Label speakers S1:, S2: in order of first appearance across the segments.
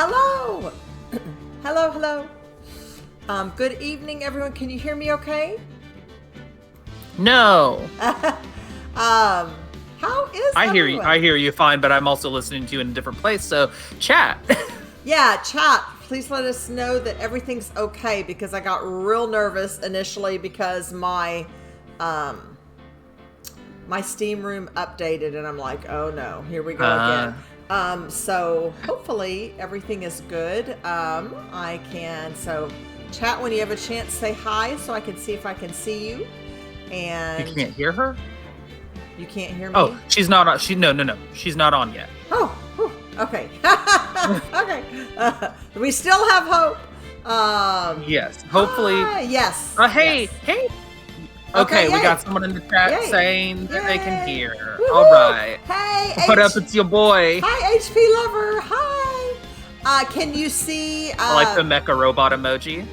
S1: Hello! Hello, hello. Good evening, everyone. Can you hear me okay?
S2: No.
S1: How is
S2: I hear you.
S1: everyone?
S2: I hear you fine, but I'm also listening to you in a different place. So chat.
S1: Yeah, chat. Please let us know that everything's okay because I got real nervous initially because my Steam room updated and I'm like, oh no, here we go again. So hopefully everything is good. So chat when you have a chance, say hi so I can see if I can see you. And
S2: You can't hear her?
S1: you can't hear me?
S2: Oh, she's not on. No. She's not on yet.
S1: Oh, whew, okay. Okay. We still have hope.
S2: Yes. Hopefully.
S1: Yes.
S2: Hey,
S1: yes.
S2: hey.
S1: Okay,
S2: Okay, we
S1: yay.
S2: got someone in the chat
S1: Yay.
S2: saying that they can
S1: Yay.
S2: hear.
S1: Woo-hoo.
S2: All right.
S1: Hey,
S2: What up? It's your boy.
S1: Hi, HP lover. Hi. Can you see?
S2: I like the mecha robot emoji.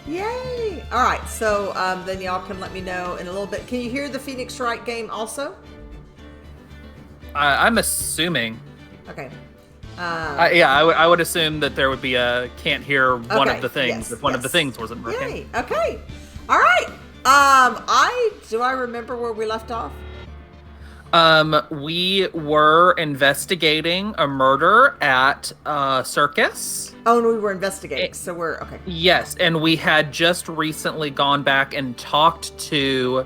S1: Yay. All right. So then y'all can let me know in a little bit. Can you hear the Phoenix Wright game also?
S2: I'm assuming.
S1: Okay.
S2: I would assume that there would be a can't hear one
S1: Okay,
S2: of the things
S1: yes,
S2: if one of the
S1: yes.
S2: things wasn't working.
S1: Yay. Okay. All right. I remember where we left off?
S2: We were investigating a murder at circus.
S1: Oh, and we were investigating, so we're okay.
S2: Yes, and we had just recently gone back and talked to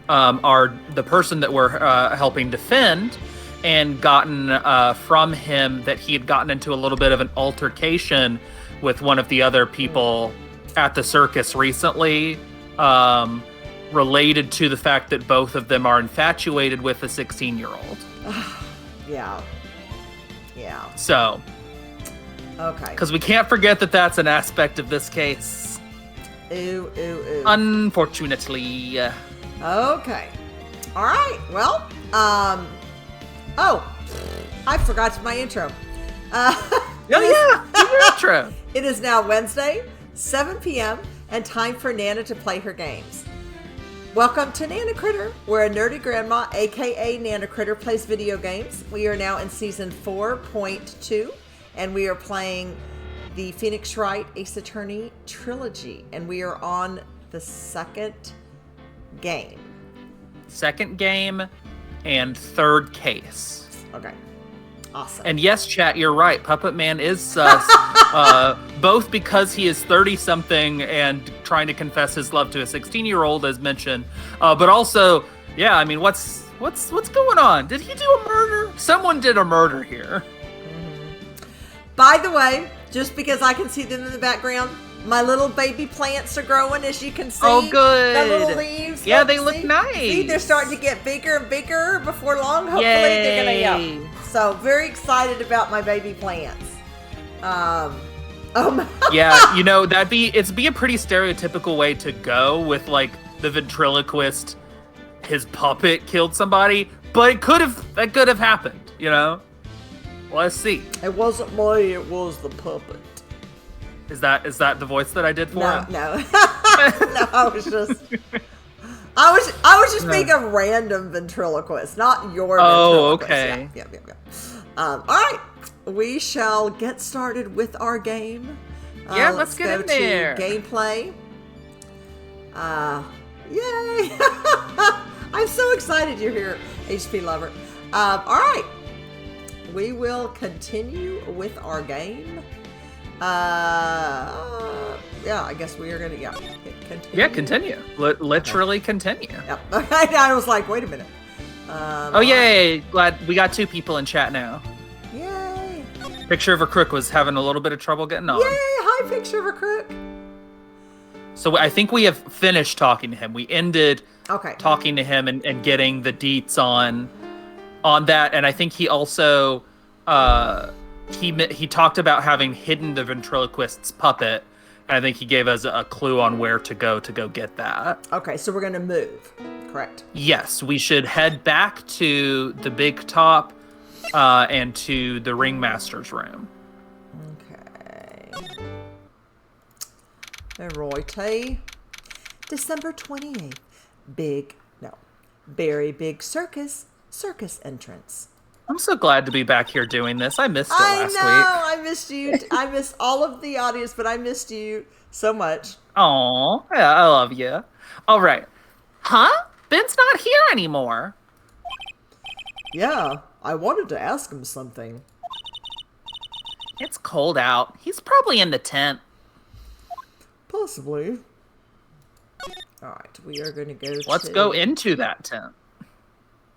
S2: the person that we're helping defend, and gotten from him that he had gotten into a little bit of an altercation with one of the other people at the circus recently, related to the fact that both of them are infatuated with a 16-year-old.
S1: Yeah.
S2: So,
S1: okay.
S2: because we can't forget that that's an aspect of this case.
S1: Ooh.
S2: Unfortunately.
S1: Okay. All right. Well, oh, I forgot my intro.
S2: Do your intro.
S1: It is now Wednesday, 7 p.m., and time for Nana to play her games. Welcome to NanaCritter, where a nerdy grandma, aka NanaCritter, plays video games. We are now in season 4.2, and we are playing the Phoenix Wright Ace Attorney trilogy, and we are on the second game.
S2: Second game and third case.
S1: Okay. Awesome.
S2: And yes, chat, you're right. Puppet Man is sus, both because he is 30-something and trying to confess his love to a 16-year-old, as mentioned, but also, yeah, I mean, what's going on? Did he do a murder? Someone did a murder here.
S1: Mm-hmm. By the way, just because I can see them in the background, my little baby plants are growing, as you can see.
S2: Oh, good.
S1: The little leaves.
S2: Yeah, they look nice.
S1: See, they're starting to get bigger and bigger. Before long, hopefully, they're going to, So, very excited about my baby plants.
S2: Yeah, you know, it'd be a pretty stereotypical way to go with, like, the ventriloquist, his puppet killed somebody, but that could have happened, you know? Let's see.
S1: It wasn't me, it was the puppet.
S2: Is that the voice that I did for him?
S1: No. No, I was just being a random ventriloquist, not your ventriloquist.
S2: Okay.
S1: Yeah. All right. We shall get started with our game.
S2: Let's get in there.
S1: Gameplay. Yay! I'm so excited you're here, HP lover. All right. We will continue with our game. I guess we are gonna continue.
S2: Yeah, continue. Literally continue.
S1: Yep. I was like, wait a minute.
S2: Yay! Glad we got 2 people in chat now.
S1: Yay!
S2: Picture of a Crook was having a little bit of trouble getting on.
S1: Yay! Hi, Picture of a Crook.
S2: So I think we have finished talking to him. We ended talking to him and getting the deets on that, and I think he also he talked about having hidden the ventriloquist's puppet, and I think he gave us a clue on where to go get that.
S1: Okay, so we're going to move, correct?
S2: Yes, we should head back to the big top and to the ringmaster's room.
S1: Okay. Alrighty. December 28th. Very big circus entrance.
S2: I'm so glad to be back here doing this. I missed it last week.
S1: I missed you. I missed all of the audience, but I missed you so much.
S2: Oh, yeah, I love you. All right. Huh? Ben's not here anymore.
S1: Yeah, I wanted to ask him something.
S2: It's cold out. He's probably in the tent.
S1: Possibly. All right, we are going to go
S2: Let's go into that tent.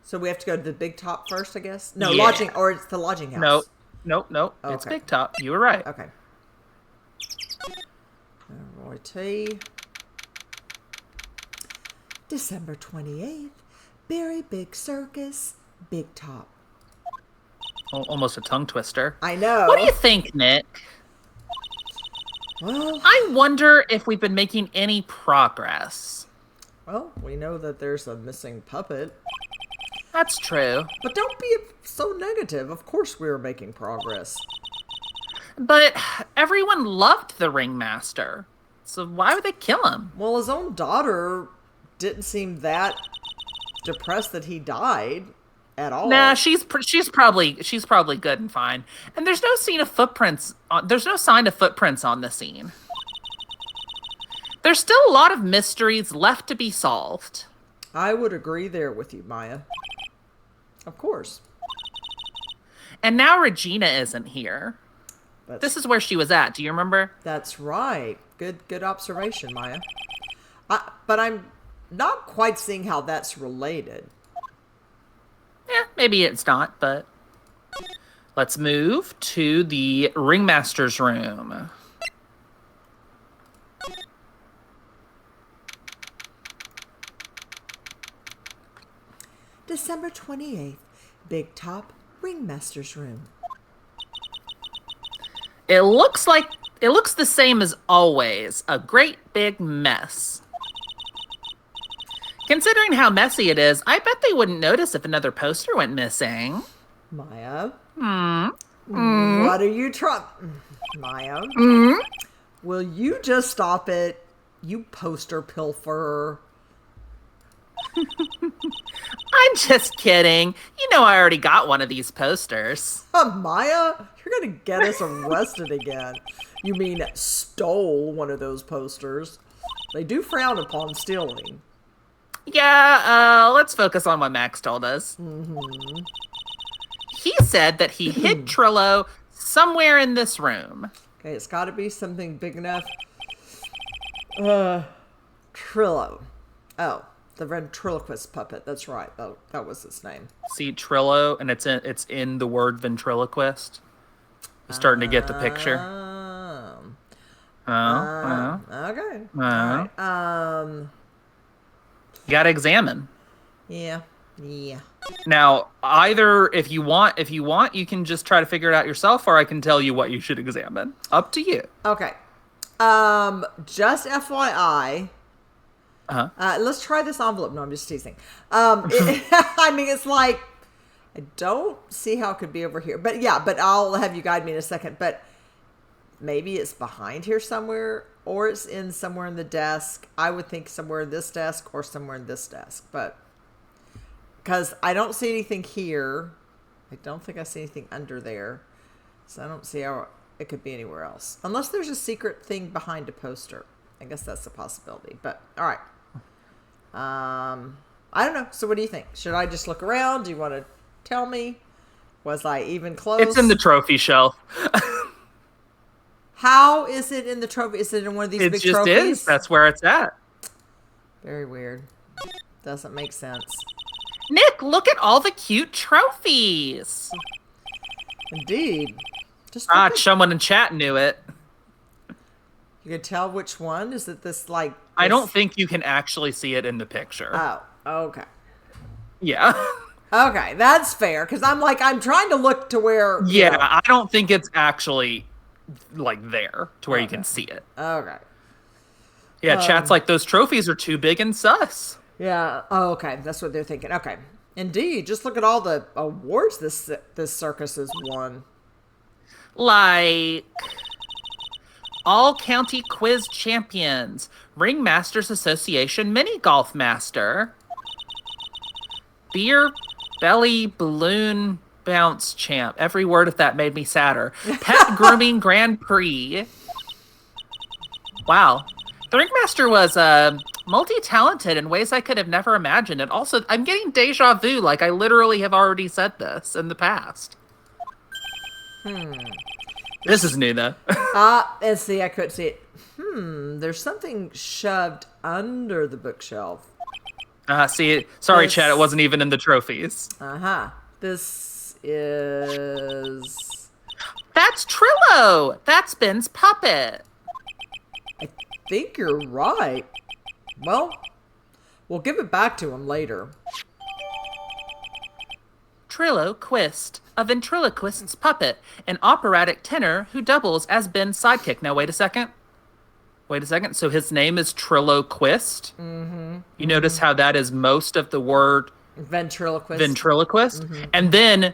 S1: So we have to go to the big top first, I guess? No,
S2: Yeah.
S1: lodging, or it's the lodging house.
S2: Nope.
S1: Okay.
S2: It's big top. You were right.
S1: Okay. Roy T. December 28th. Very big circus. Big top.
S2: Almost a tongue twister.
S1: I know.
S2: What do you think, Nick?
S1: Well,
S2: I wonder if we've been making any progress.
S1: well, we know that there's a missing puppet.
S2: That's true.
S1: But don't be so negative. Of course we were making progress.
S2: But everyone loved the ringmaster. So why would they kill him?
S1: Well, his own daughter didn't seem that depressed that he died at all.
S2: Nah, she's probably good and fine. And there's no sign of footprints on the scene. There's still a lot of mysteries left to be solved.
S1: I would agree there with you, Maya. Of course.
S2: And now Regina isn't here. This is where she was at. Do you remember?
S1: That's right. Good observation, Maya. But I'm not quite seeing how that's related.
S2: Yeah, maybe it's not, but let's move to the ringmaster's room.
S1: December 28th, Big Top, ringmaster's room.
S2: It looks the same as always. A great big mess. Considering how messy it is, I bet they wouldn't notice if another poster went missing.
S1: Maya?
S2: Hmm?
S1: What are you trying... Maya? Will you just stop it? You poster pilferer.
S2: I'm just kidding. You know I already got one of these posters.
S1: Maya? You're going to get us arrested again. You mean stole one of those posters. They do frown upon stealing.
S2: Yeah, let's focus on what Max told us. He said that he hid Trilo somewhere in this room.
S1: Okay, it's got to be something big enough. Trilo. Oh, the ventriloquist puppet. That's right. That was its name.
S2: See, Trilo, and it's in the word ventriloquist. We're starting to get the picture.
S1: Okay. All right.
S2: You gotta examine.
S1: Yeah.
S2: Now, either if you want, you can just try to figure it out yourself, or I can tell you what you should examine. Up to you.
S1: Okay. Just FYI. Let's try this envelope. No, I'm just teasing. I mean, it's like, I don't see how it could be over here. But yeah, but I'll have you guide me in a second. But maybe it's behind here somewhere, or it's in somewhere in the desk. I would think somewhere in this desk or somewhere in this desk. But because I don't see anything here. I don't think I see anything under there. So I don't see how it could be anywhere else. Unless there's a secret thing behind a poster. I guess that's a possibility. But all right. I don't know. So what do you think? Should I just look around? Do you want to tell me? Was I even close?
S2: It's in the trophy shelf.
S1: How is it in the trophy? Is it in one of these big trophies?
S2: It just is. That's where it's at.
S1: Very weird. Doesn't make sense.
S2: Nick, look at all the cute trophies.
S1: Indeed. Just
S2: someone in chat knew it.
S1: You can tell which one? Is it this like... This...
S2: I don't think you can actually see it in the picture.
S1: Oh, okay.
S2: Yeah.
S1: Okay, that's fair. Because I'm trying to look to where...
S2: Yeah, I don't think it's actually like there to where you can see it.
S1: Okay.
S2: Yeah, chat's like, those trophies are too big and sus.
S1: Yeah. Oh, okay. That's what they're thinking. Okay. Indeed. Just look at all the awards this circus has won.
S2: Like... All County Quiz Champions, Ringmasters Association Mini Golf Master, Beer Belly Balloon Bounce champ. Every word of that made me sadder. Pet grooming Grand Prix. Wow. The Ringmaster was multi-talented in ways I could have never imagined. And also, I'm getting deja vu, like I literally have already said this in the past. This is new, though.
S1: Let's see, I couldn't see it. There's something shoved under the bookshelf.
S2: Sorry, Chad, it wasn't even in the trophies.
S1: This is...
S2: That's Trilo! That's Ben's puppet.
S1: I think you're right. Well, we'll give it back to him later.
S2: Triloquist, a ventriloquist's puppet, an operatic tenor who doubles as Ben's sidekick. Now, wait a second. So his name is Triloquist. You notice how that is most of the word ventriloquist. And then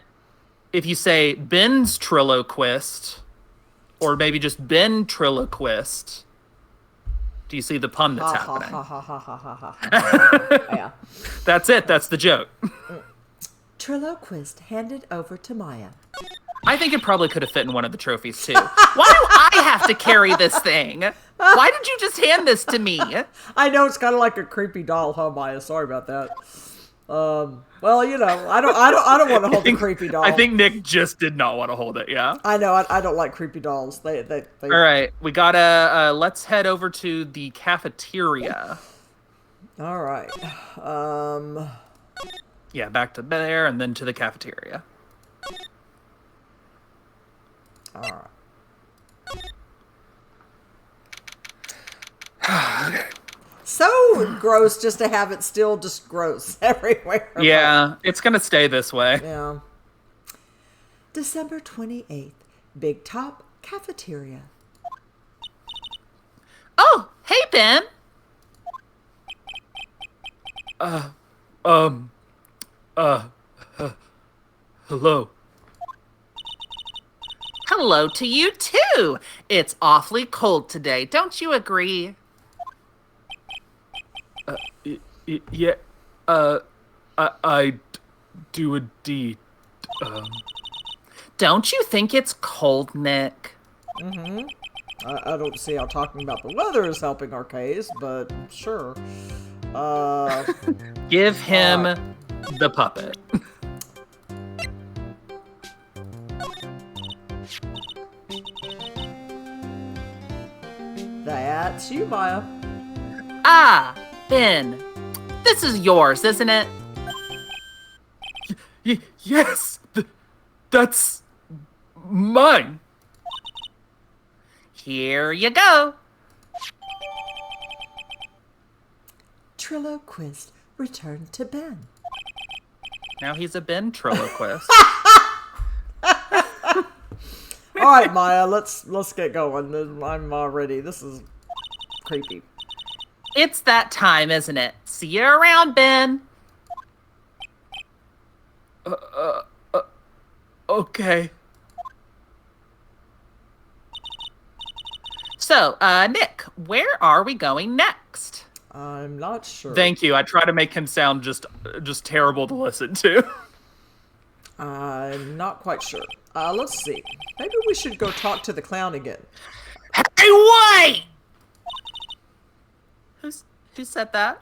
S2: if you say Ben's Triloquist, or maybe just Ben Triloquist, do you see the pun that's happening?
S1: Yeah.
S2: That's it. That's the joke.
S1: Triloquist handed over to Maya.
S2: I think it probably could have fit in one of the trophies, too. Why do I have to carry this thing? Why did you just hand this to me?
S1: I know, it's kind of like a creepy doll, huh, Maya? Sorry about that. Well, you know, I don't want to hold the creepy doll.
S2: I think Nick just did not want to hold it, yeah?
S1: I know, I don't like creepy dolls. They...
S2: All right, we gotta, let's head over to the cafeteria.
S1: All right.
S2: Yeah, back to there and then to the cafeteria.
S1: All right. So gross just to have it still just gross everywhere.
S2: Yeah, it's going to stay this way.
S1: Yeah. December 28th, Big Top Cafeteria.
S2: Oh, hey, Ben. Hello. Hello to you, too. It's awfully cold today. Don't you agree? Yeah. I do indeed. Don't you think it's cold, Nick?
S1: I don't see how talking about the weather is helping our case, but sure.
S2: Give him the puppet.
S1: That's you, Maya.
S2: Ah, Ben. This is yours, isn't it? Yes. That's mine. Here you go.
S1: Triloquist returned to Ben.
S2: Now he's a Ben Triloquist.
S1: All right, Maya, let's get going. I'm ready. This is creepy.
S2: It's that time, isn't it? See you around, Ben. Okay. So, Nick, where are we going next?
S1: I'm not sure.
S2: Thank you. I try to make him sound just terrible to listen to.
S1: I'm not quite sure. Let's see. Maybe we should go talk to the clown again.
S2: Hey, wait! Who said that?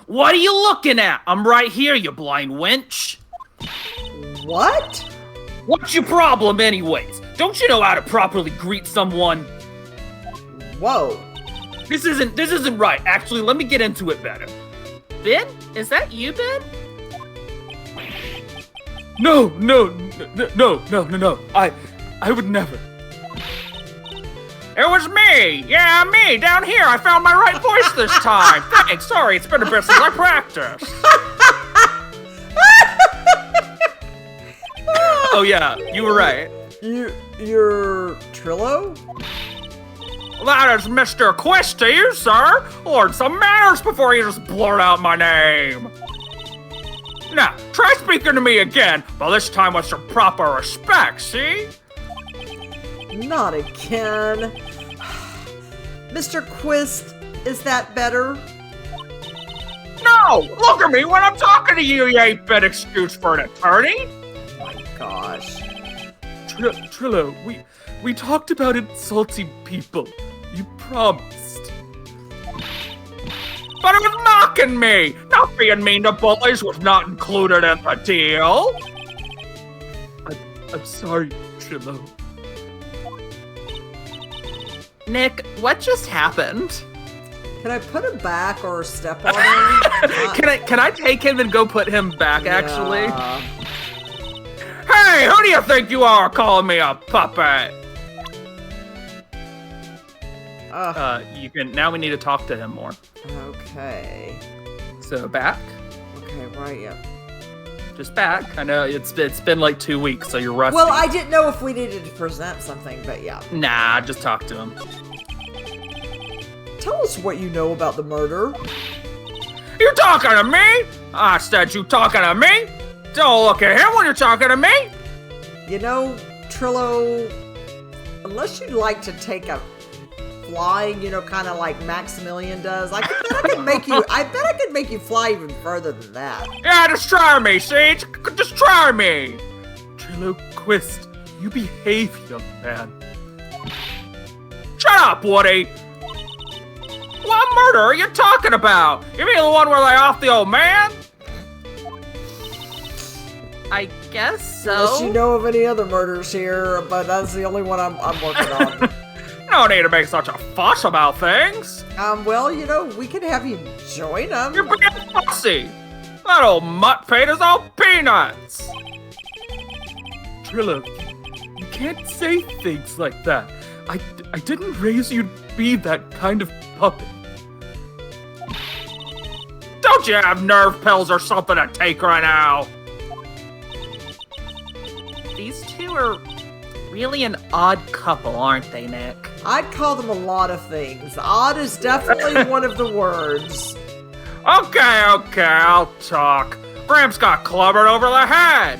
S2: What are you looking at? I'm right here, you blind wench.
S1: What?
S2: What's your problem, anyways? Don't you know how to properly greet someone?
S1: Whoa.
S2: This isn't right. Actually, let me get into it better. Ben? Is that you, Ben? No. I would never. It was me! Yeah, me! Down here! I found my right voice this time! Thanks! Sorry, it's been a bit since I practiced! Oh yeah, you were right.
S1: You're Trilo?
S2: That is Mr. Questy, sir! Learn some manners before you just blurt out my name! Now, try speaking to me again, but this time with some proper respect, see?
S1: Not again. Mr. Quist, is that better?
S2: No, No! Look at me when I'm talking to you, you 8-bit excuse for an attorney!
S1: Oh my gosh.
S3: Trilo, we talked about insulting people. You promised.
S2: But it was mocking me! Not being mean to bullies was not included in the deal!
S3: I'm sorry, Trilo.
S2: Nick, what just happened?
S1: Can I put him back or step on him?
S2: Can I take him and go put him back,
S1: Yeah.
S2: actually? Hey, who do you think you are calling me a puppet? You can. Now we need to talk to him more.
S1: Okay.
S2: So back.
S1: Okay, right, yeah.
S2: Just back. I know it's been like 2 weeks, so you're rusty.
S1: Well, I didn't know if we needed to present something, but yeah.
S2: Nah, just talk to him.
S1: Tell us what you know about the murder.
S2: You talking to me? I said you talking to me? Don't look at him when you're talking to me.
S1: You know, Trilo, unless you'd like to take a flying, kind of like Maximilian does, I bet I could make you fly even further than that.
S2: Yeah, just try me, Siege. Just try me.
S3: Trilo Quist, you behave, young man.
S2: Shut up, Woody. What murder are you talking about? You mean the one where they off the old man? I guess so.
S1: Unless you know of any other murders here, but that's the only one I'm working on.
S2: No need to make such a fuss about things.
S1: Well, we could have you join them.
S2: You're being fussy. That old mutt paid is all peanuts.
S3: Trilo, you can't say things like that. I didn't raise you to be that kind of puppet.
S2: Don't you have nerve pills or something to take right now? These two are really an odd couple, aren't they, Nick?
S1: I'd call them a lot of things. Odd is definitely one of the words.
S2: Okay, I'll talk. Gramps got clubbered over the head.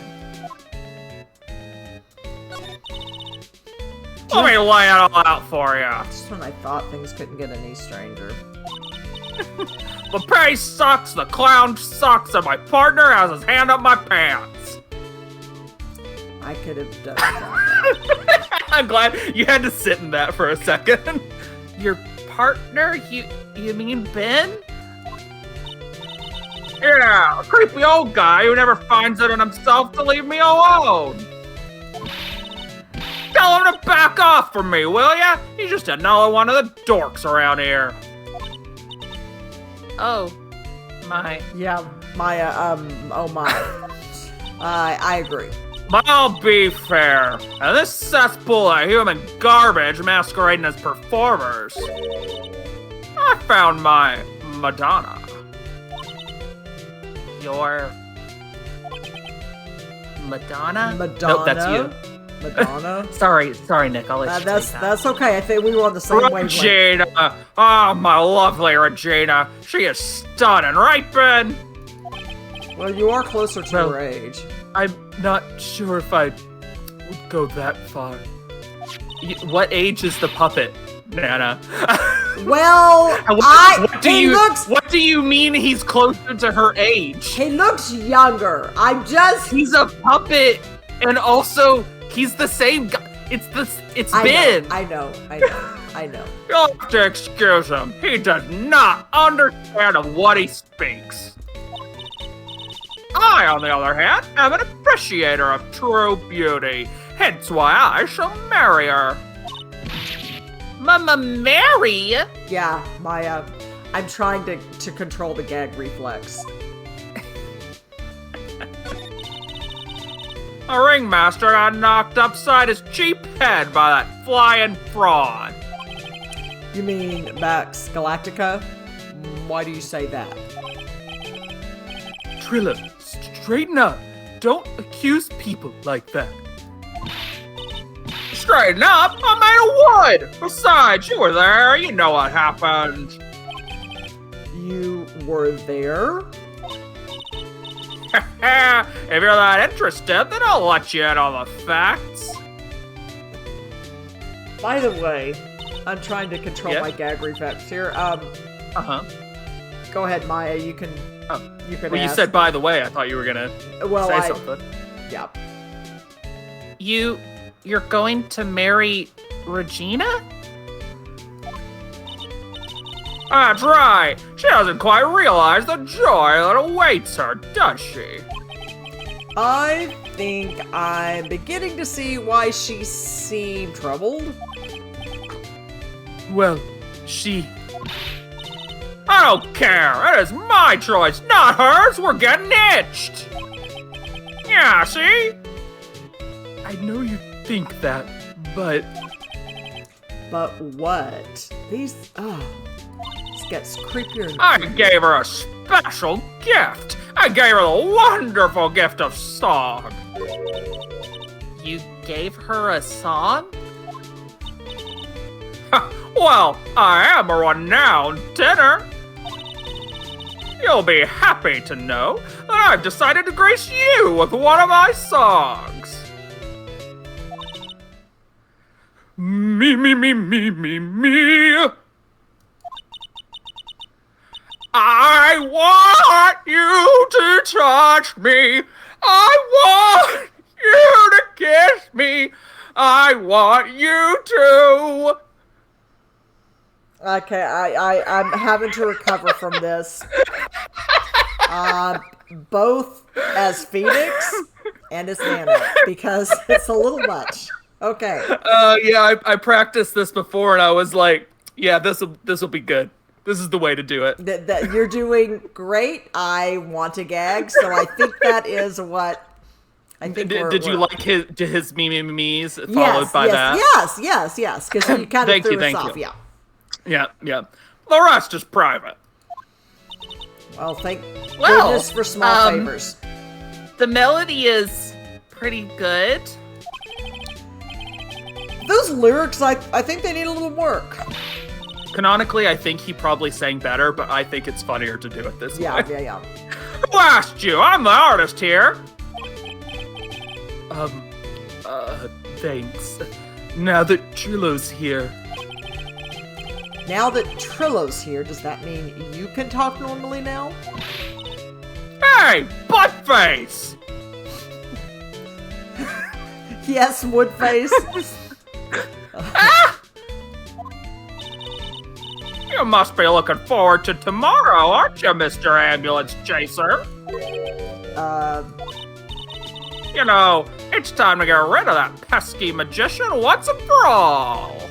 S2: Let me lay it all out for you.
S1: Just when I thought things couldn't get any stranger.
S2: The pay sucks, the clown sucks, and my partner has his hand up my pants.
S1: I could have done that.
S2: I'm glad you had to sit in that for a second. Your partner? You mean Ben? Yeah, a creepy old guy who never finds it in himself to leave me alone. Tell him to back off from me, will ya? He's just another one of the dorks around here. Oh, my.
S1: Yeah, Maya, oh my. I agree.
S2: But I'll be fair, and this cesspool of human garbage masquerading as performers, I found my Madonna. Your Madonna?
S1: Madonna?
S2: Nope, that's you.
S1: Madonna?
S2: Sorry, Nick. I'll let you take that.
S1: That's okay. I think we were on the same wavelength.
S2: Regina! Oh, my lovely Regina. She is stunning, right, Ben?
S1: Well, you are closer to her age.
S3: I'm not sure if I would go that far.
S2: What age is the puppet, Nana?
S1: Well,
S2: what do you mean he's closer to her age?
S1: He looks younger.
S2: He's a puppet, and also he's the same guy. It's Ben.
S1: I know.
S2: You'll have to excuse him. He does not understand of what he speaks. I, on the other hand, am an appreciator of true beauty, hence why I shall marry her. Mama Mary?
S1: Yeah, Maya. I'm trying to control the gag reflex.
S2: A ringmaster got knocked upside his cheap head by that flying fraud.
S1: You mean Max Galactica? Why do you say that?
S3: Trilo, straighten up. Don't accuse people like that.
S2: Straighten up? I'm made of wood! Besides, you were there. You know what happened.
S1: You were there?
S2: If you're that interested, then I'll let you in on the facts.
S1: By the way, I'm trying to control my gag reflex here. Go ahead, Maya. You can. You can.
S2: Well,
S1: ask.
S2: you said by the way. I thought you were gonna say something.
S1: Yeah.
S2: You're going to marry Regina? That's right. She doesn't quite realize the joy that awaits her, does she?
S1: I think I'm beginning to see why she seemed troubled.
S3: Well,
S2: I don't care. It is my choice, not hers. We're getting itched. Yeah, see?
S3: I know you think that, but...
S1: But what? This gets creepier and
S2: I
S1: creepier.
S2: gave her a special gift. I gave her the wonderful gift of song. You gave her a song? Well, I am a renowned tenor. You'll be happy to know that I've decided to grace you with one of my songs.
S3: Me.
S2: I want you to touch me. I want you to kiss me. I want you to.
S1: Okay, I'm having to recover from this. Both as Phoenix and as Nana, because it's a little much. Okay.
S2: Yeah, I practiced this before, and I was like, yeah, this will be good. This is the way to do it.
S1: That you're doing great. I want to gag, so I think that is what. I think.
S2: Did you like his me's followed by that?
S1: Yes. Because he kind of threw us off.
S2: Yeah. Yeah. The rest is private.
S1: Well, thank goodness for small favors.
S2: The melody is pretty good.
S1: Those lyrics, I think they need a little work.
S2: Canonically, I think he probably sang better, but I think it's funnier to do it this way.
S1: Yeah.
S2: Who asked you? I'm the artist here.
S3: Thanks. Now that Trilo's here.
S1: Now that Trilo's here, does that mean you can talk normally now?
S2: Hey, buttface!
S1: Yes, Woodface.
S2: You must be looking forward to tomorrow, aren't you, Mr. Ambulance Chaser? You know, it's time to get rid of that pesky magician once and for all.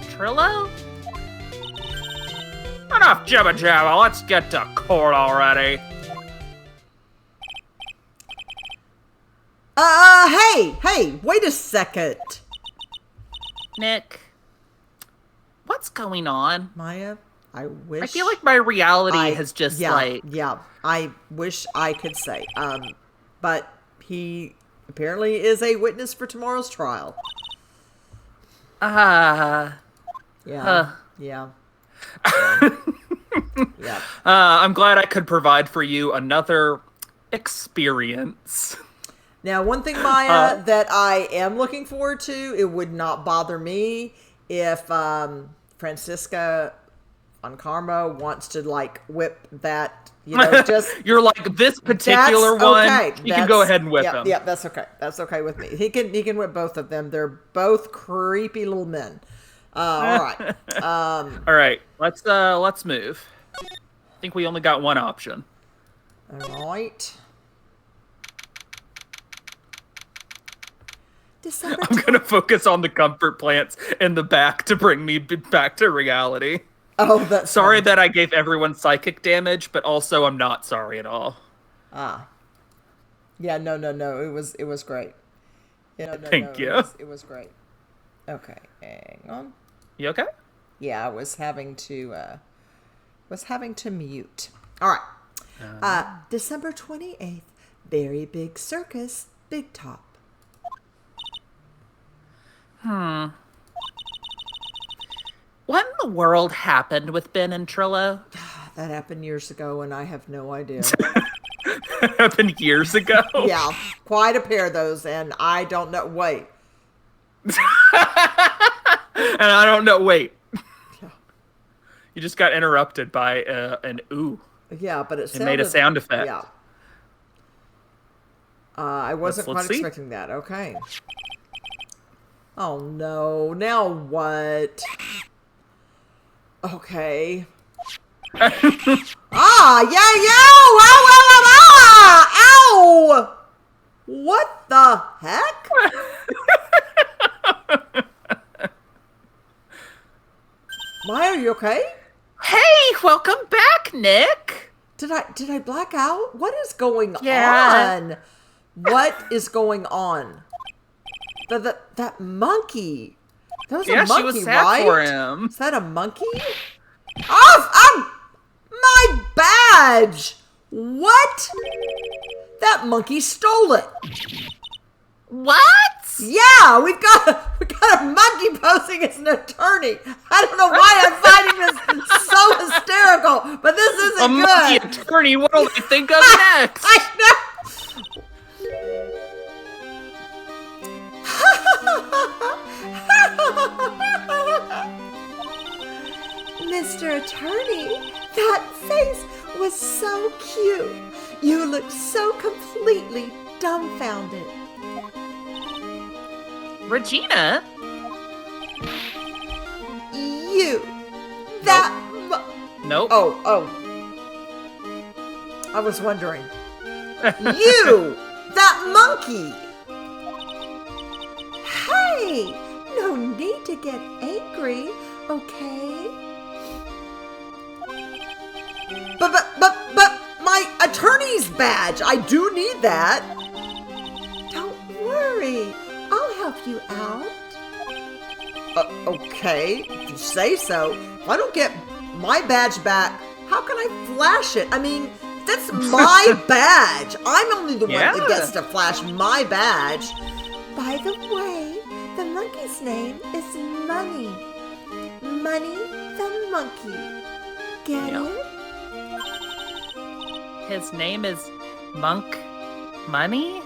S2: Trilo? Enough jibba jabba, let's get to court already.
S1: Hey, wait a second.
S2: Nick, what's going on?
S1: Maya, I wish...
S2: I feel like my reality has just
S1: Yeah, I wish I could say. But he apparently is a witness for tomorrow's trial.
S2: Yeah. I'm glad I could provide for you another experience.
S1: Now, one thing, Maya, that I am looking forward to, it would not bother me if Franziska von Karma wants to, like, whip that, just...
S2: You're like, this particular one,
S1: okay.
S2: You can go ahead and whip him.
S1: Yeah, that's okay. That's okay with me. He can whip both of them. They're both creepy little men. All right.
S2: All right. Let's move. I think we only got one option.
S1: All right.
S2: I'm gonna focus on the comfort plants in the back to bring me back to reality.
S1: Oh, that's
S2: sorry
S1: funny.
S2: that I gave everyone psychic damage, but also I'm not sorry at all.
S1: Yeah, no. It was great.
S2: Thank you.
S1: It was great. Okay, hang on.
S2: You okay?
S1: Yeah, I was having to mute. All right. December 28th, very big circus, big top.
S2: What in the world happened with Ben and Trilo?
S1: That happened years ago, and I have no idea.
S2: That happened years ago?
S1: Yeah, quite a pair of those, and I don't know. Wait.
S2: And I don't know. Wait. You just got interrupted by an ooh.
S1: Yeah, but it
S2: made a sound effect.
S1: Yeah. I wasn't quite expecting that. Okay. Oh no! Now what? Okay. Ow! What the heck? Maya, are you okay?
S2: Hey, welcome back, Nick.
S1: Did I black out? What is going on? What is going on? That monkey. That was a monkey,
S2: she was sad
S1: right?
S2: for him.
S1: Is that a monkey? My badge! What? That monkey stole it.
S2: What?
S1: Yeah, we got a monkey posing as an attorney. I don't know why I'm finding this so hysterical, but this isn't
S2: a
S1: good.
S2: Monkey attorney, what will they think of next?
S1: I know. Mr. Attorney, that face was so cute. You looked so completely dumbfounded.
S2: Regina?
S1: You. That...
S2: Nope.
S1: Oh. I was wondering. You! That monkey! Hey! No need to get angry, okay? But my attorney's badge! I do need that! Don't worry. I'll help you out. Okay, if you say so. If I don't get my badge back, how can I flash it? I mean, that's my badge. I'm only the one that gets to flash my badge. By the way, the monkey's name is Money. Money the monkey. Get it?
S2: His name is Money?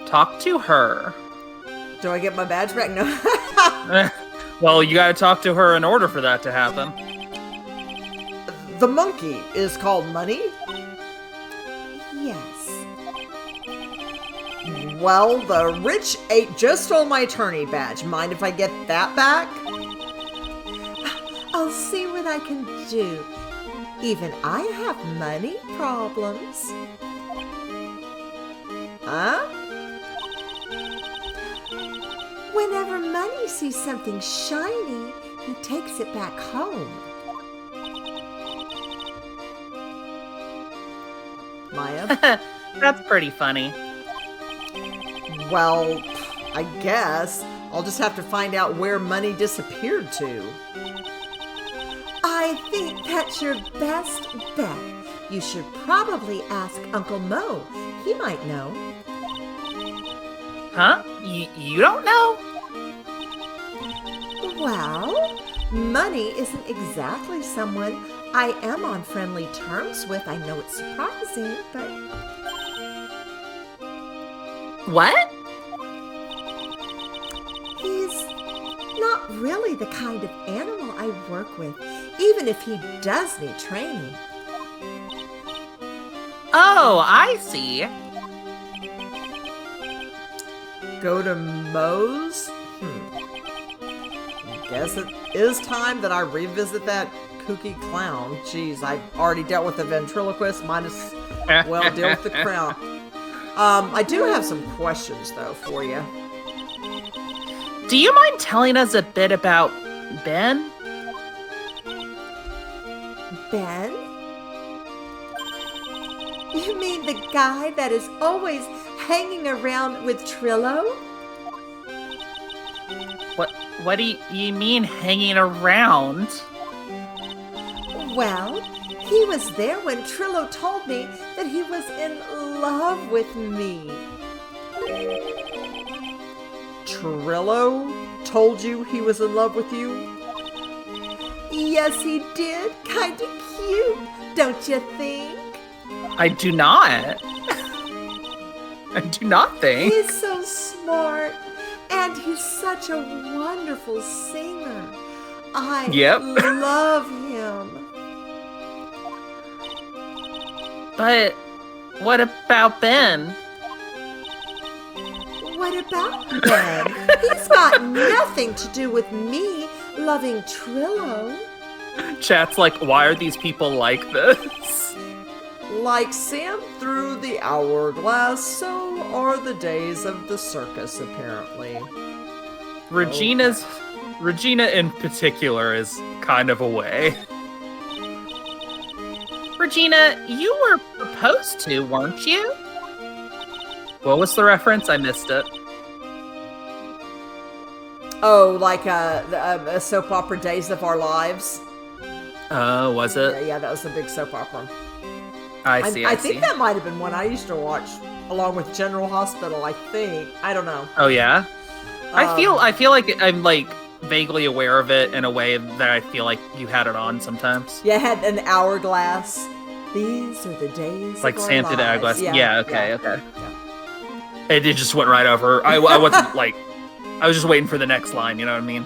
S2: Talk to her.
S1: Do I get my badge back? No.
S2: Well, you gotta talk to her in order for that to happen.
S1: The monkey is called Money? Yes. Well, the rich ape just stole my attorney badge. Mind if I get that back? I'll see what I can do. Even I have money problems. Huh? Whenever Money sees something shiny, he takes it back home. Maya?
S2: That's pretty funny.
S1: Well, I guess I'll just have to find out where Money disappeared to. I think that's your best bet. You should probably ask Uncle Mo. He might know.
S2: Huh? You don't know?
S1: Well, Money isn't exactly someone I am on friendly terms with. I know it's surprising, but...
S2: What?
S1: He's not really the kind of animal I work with, even if he does need training.
S2: Oh, I see.
S1: Go to Moe's? Guess it is time that I revisit that kooky clown. Jeez, I've already dealt with the ventriloquist. Might as well deal with the clown. I do have some questions, though, for you.
S2: Do you mind telling us a bit about Ben?
S1: Ben? You mean the guy that is always hanging around with Trilo?
S2: What do you mean hanging around?
S1: Well, he was there when Trilo told me that he was in love with me. Trilo told you he was in love with you? Yes, he did. Kinda cute, don't you think?
S2: I do not. I do not think.
S1: He's so smart, and he's such a wonderful singer. I
S2: Yep.
S1: love him.
S2: But what about Ben?
S1: What about Ben? He's got nothing to do with me loving Trilo.
S2: Chat's like, why are these people like this?
S1: Like sand through the hourglass, so are the days of the circus, apparently.
S2: Regina in particular is kind of away. Regina, you were proposed to, weren't you? What was the reference? I missed it.
S1: Oh, like a soap opera, Days of Our Lives.
S2: Oh, was it?
S1: Yeah, that was a big soap opera.
S2: I see.
S1: I think that might have been one I used to watch along with General Hospital. I think. I don't know.
S2: Oh yeah. I feel like I'm like vaguely aware of it in a way that I feel like you had it on sometimes.
S1: Yeah, it had an hourglass. These are the days.
S2: Like
S1: of our
S2: Santa
S1: lives.
S2: hourglass. Yeah. Okay.
S1: Yeah.
S2: It just went right over. I wasn't like. I was just waiting for the next line. You know what I mean?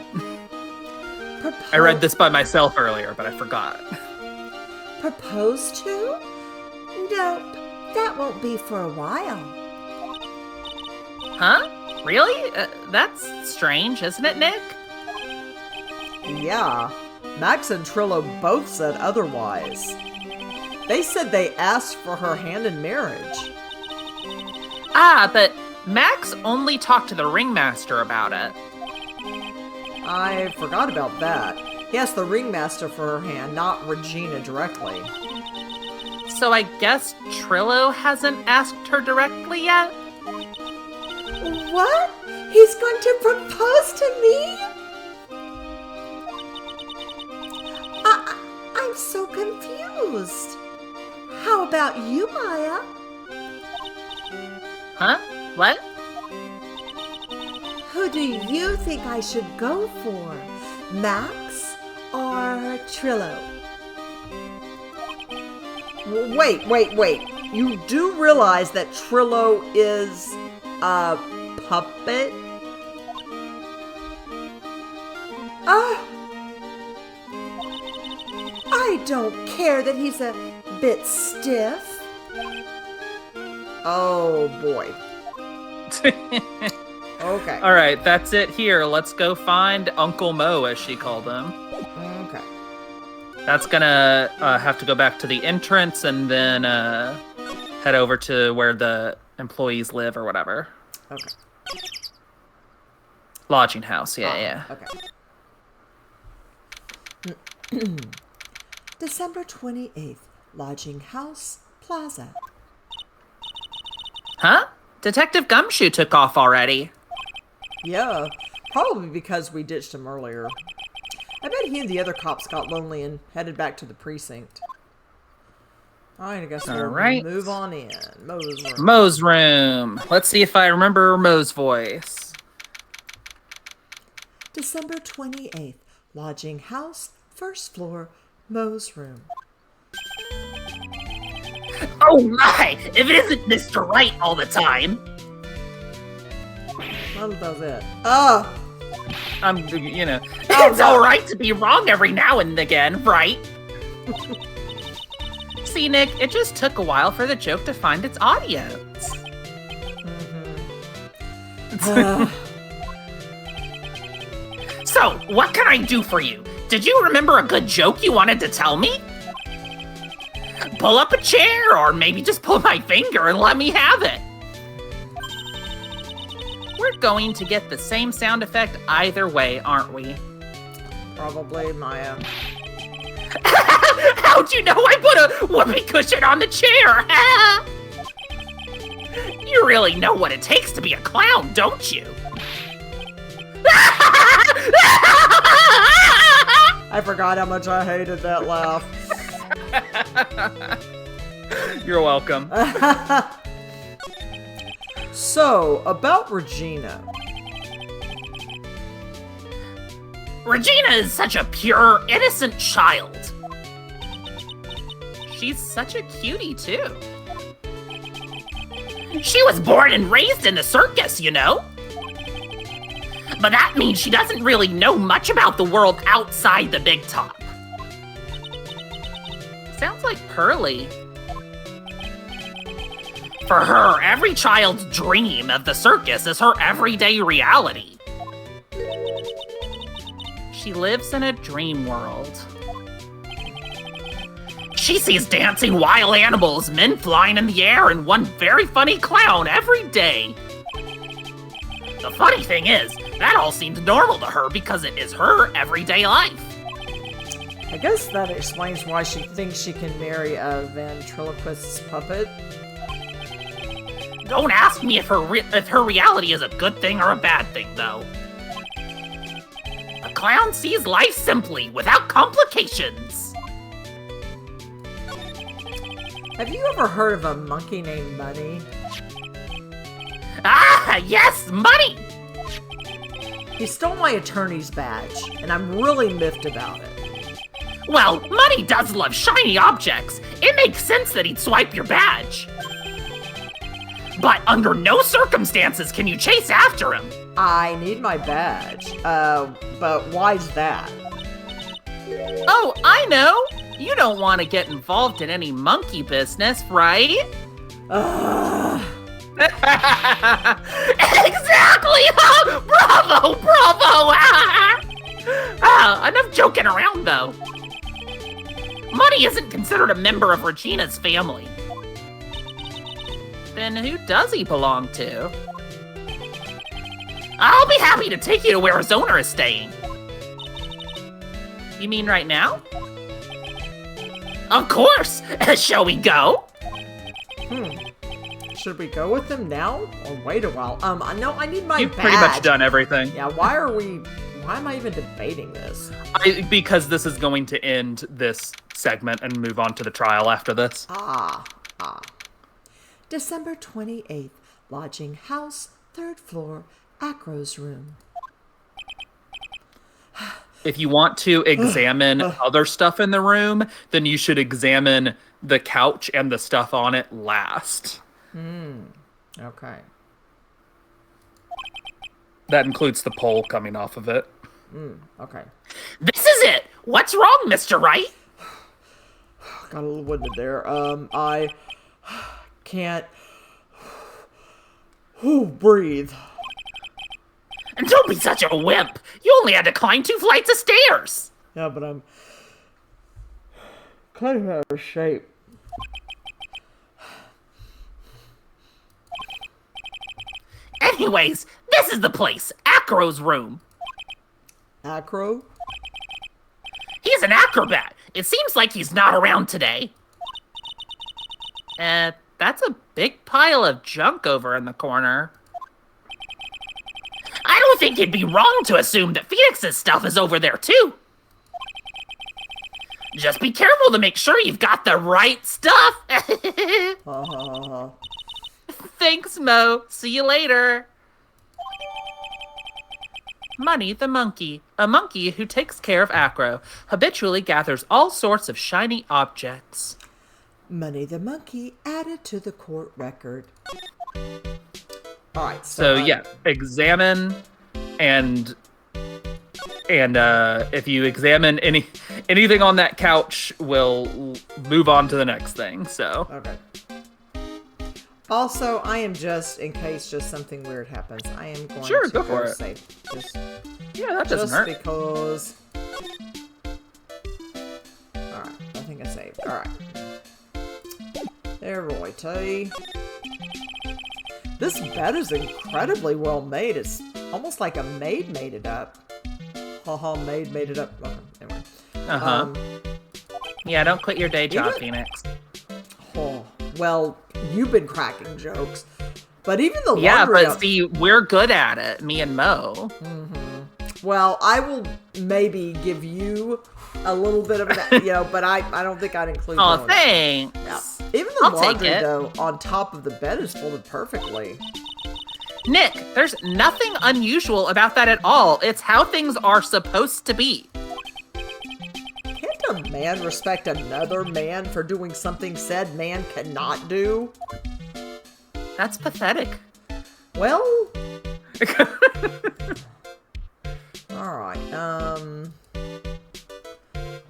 S2: I read this by myself earlier, but I forgot.
S1: Propose to? Nope, that won't be for a while.
S2: Huh? Really? That's strange, isn't it, Nick?
S1: Yeah, Max and Trilo both said otherwise. They said they asked for her hand in marriage.
S2: Ah, but Max only talked to the ringmaster about it.
S1: I forgot about that. He asked the ringmaster for her hand, not Regina directly.
S2: So I guess Trilo hasn't asked her directly yet?
S1: What? He's going to propose to me? I'm so confused. How about you, Maya?
S2: Huh? What?
S1: Who do you think I should go for? Max or Trilo? Wait. You do realize that Trilo is a puppet? I don't care that he's a bit stiff. Oh, boy. Okay.
S2: All right, that's it here. Let's go find Uncle Mo, as she called him.
S1: Okay.
S2: That's gonna have to go back to the entrance and then head over to where the employees live or whatever.
S1: Okay.
S2: Lodging house, yeah.
S1: Okay. December 28th, Lodging House Plaza.
S2: Huh? Detective Gumshoe took off already.
S1: Yeah, probably because we ditched him earlier. I bet he and the other cops got lonely and headed back to the precinct. Alright, I guess we'll move on in. Mo's room.
S2: Mo's room. Let's see if I remember Mo's voice.
S1: December 28th, Lodging House, first floor, Mo's room.
S4: Oh my! If it isn't Mr. Right all the time!
S1: That does it.
S4: It's alright to be wrong every now and again, right?
S2: See, Nick, it just took a while for the joke to find its audience.
S4: So, what can I do for you? Did you remember a good joke you wanted to tell me? Pull up a chair, or maybe just pull my finger and let me have it.
S2: We're going to get the same sound effect either way, aren't we?
S1: Probably Maya.
S4: How'd you know I put a whoopee cushion on the chair? You really know what it takes to be a clown, don't you?
S1: I forgot how much I hated that laugh.
S2: You're welcome.
S1: So, about Regina.
S4: Regina is such a pure, innocent child.
S2: She's such a cutie, too.
S4: She was born and raised in the circus, you know? But that means she doesn't really know much about the world outside the big top.
S2: Sounds like Pearly.
S4: For her, every child's dream of the circus is her everyday reality.
S2: She lives in a dream world.
S4: She sees dancing wild animals, men flying in the air, and one very funny clown every day. The funny thing is, that all seems normal to her because it is her everyday life.
S1: I guess that explains why she thinks she can marry a ventriloquist's puppet.
S4: Don't ask me if her reality is a good thing or a bad thing, though. A clown sees life simply, without complications.
S1: Have you ever heard of a monkey named Money?
S4: Ah, yes, money!
S1: He stole my attorney's badge, and I'm really miffed about it.
S4: Well, Money does love shiny objects. It makes sense that he'd swipe your badge. But under no circumstances can you chase after him.
S1: I need my badge. But why's that?
S2: Oh, I know! You don't want to get involved in any monkey business, right?
S4: Exactly! Bravo! Bravo! Enough joking around, though. Money isn't considered a member of Regina's family.
S2: Then who does he belong to?
S4: I'll be happy to take you to where his owner is staying.
S2: You mean right now?
S4: Of course! Shall we go?
S1: Should we go with them now or wait a while? No, I need my
S2: You've
S1: badge.
S2: pretty much done everything.
S1: Yeah, why am I even debating this?
S2: Because this is going to end this segment and move on to the trial after this.
S1: December 28th, lodging house, 3rd floor, Acro's room.
S2: If you want to examine other stuff in the room, then you should examine the couch and the stuff on it last.
S1: Okay.
S2: That includes the pole coming off of it.
S1: Okay.
S4: This is it! What's wrong, Mr. Wright?
S1: Got a little winded there. I can't breathe.
S4: And don't be such a wimp! You only had to climb 2 flights of stairs!
S1: Yeah, but I'm kind of out of shape.
S4: Anyways, this is the place, Acro's room.
S1: Acro?
S4: He's an acrobat. It seems like he's not around today.
S2: That's a big pile of junk over in the corner.
S4: I don't think it'd be wrong to assume that Phoenix's stuff is over there, too. Just be careful to make sure you've got the right stuff.
S2: Thanks, Mo. See you later. Money the monkey, a monkey who takes care of Acro, habitually gathers all sorts of shiny objects.
S1: Money the monkey added to the court record. All right,
S2: so yeah, examine and if you examine anything on that couch, we'll move on to the next thing. So
S1: okay. Also, I am just in case something weird happens. I am going to
S2: go for it.
S1: Safe.
S2: Yeah, that doesn't hurt.
S1: Just because. All right, I think I saved. All right. There, Roy T. This bed is incredibly well made. It's almost like a maid made it up. Maid made it up. Okay, anyway.
S2: Yeah, don't quit your day job, Phoenix.
S1: Oh, well, you've been cracking jokes. But even the laundry...
S2: Yeah, but see, we're good at it, me and Mo.
S1: Well, I will maybe give you a little bit of that, but I don't think I'd include
S2: Oh,
S1: Mo.
S2: thanks.
S1: Yeah. Even the
S2: I'll
S1: laundry,
S2: take it.
S1: though, on top of the bed is folded perfectly.
S2: Nick, there's nothing unusual about that at all. It's how things are supposed to be.
S1: Can't a man respect another man for doing something said man cannot do?
S2: That's pathetic.
S1: Well... All right.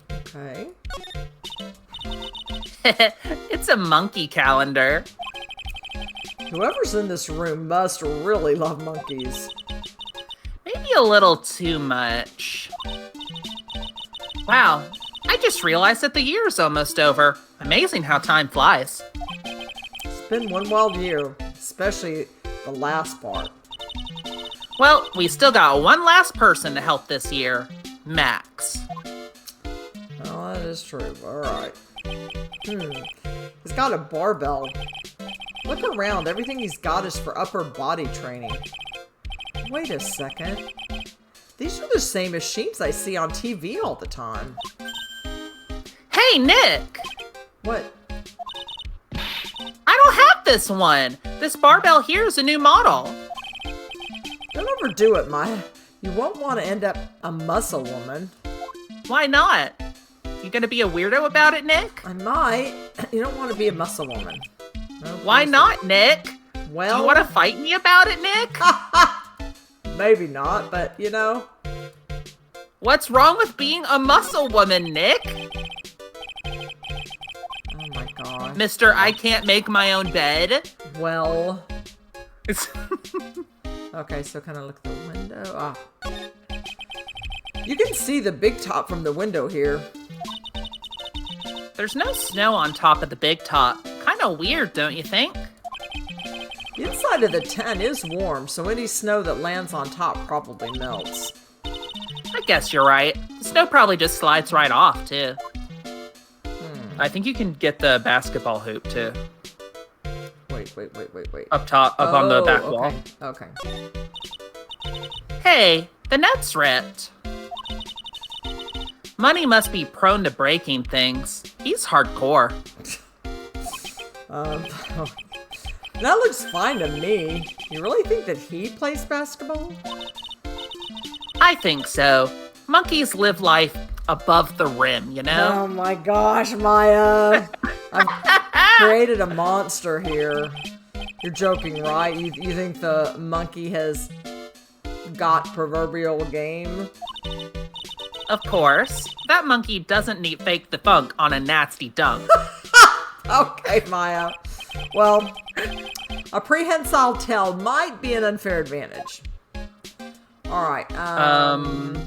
S1: Okay.
S4: It's a monkey calendar.
S1: Whoever's in this room must really love monkeys.
S4: Maybe a little too much. Wow, I just realized that the year's almost over. Amazing how time flies.
S1: It's been one wild year, especially the last part.
S4: Well, we still got one last person to help this year. Max.
S1: Oh, that is true. All right. He's got a barbell. Look around. Everything he's got is for upper body training. Wait a second. These are the same machines I see on TV all the time.
S4: Hey, Nick!
S1: What?
S4: I don't have this one. This barbell here is a new model.
S1: Don't overdo it, Maya. You won't want to end up a muscle woman.
S4: Why not? You gonna be a weirdo about it, Nick?
S1: I might. You don't want to be a muscle woman. No,
S4: why not, Nick?
S1: Well,
S4: do you want to fight me about it, Nick?
S1: Maybe not, but you know.
S4: What's wrong with being a muscle woman, Nick?
S1: Oh my god.
S4: Mister, I can't make my own bed.
S1: Well.
S2: It's
S1: Okay, so kind of look through the window. Ah. You can see the big top from the window here.
S4: There's no snow on top of the big top. Kind of weird, don't you think?
S1: The inside of the tent is warm, so any snow that lands on top probably melts.
S4: I guess you're right. The snow probably just slides right off, too.
S2: I think you can get the basketball hoop too.
S1: Wait.
S2: Up top, up on the back wall.
S1: Okay.
S4: Hey, the net's ripped. Money must be prone to breaking things. He's hardcore.
S1: That looks fine to me. You really think that he plays basketball?
S4: I think so. Monkeys live life above the rim, you know?
S1: Oh my gosh, Maya. I've created a monster here. You're joking, right? You think the monkey has got proverbial game?
S4: Of course. That monkey doesn't need fake the funk on a nasty dunk.
S1: Okay, Maya. Well, a prehensile tail might be an unfair advantage. All right.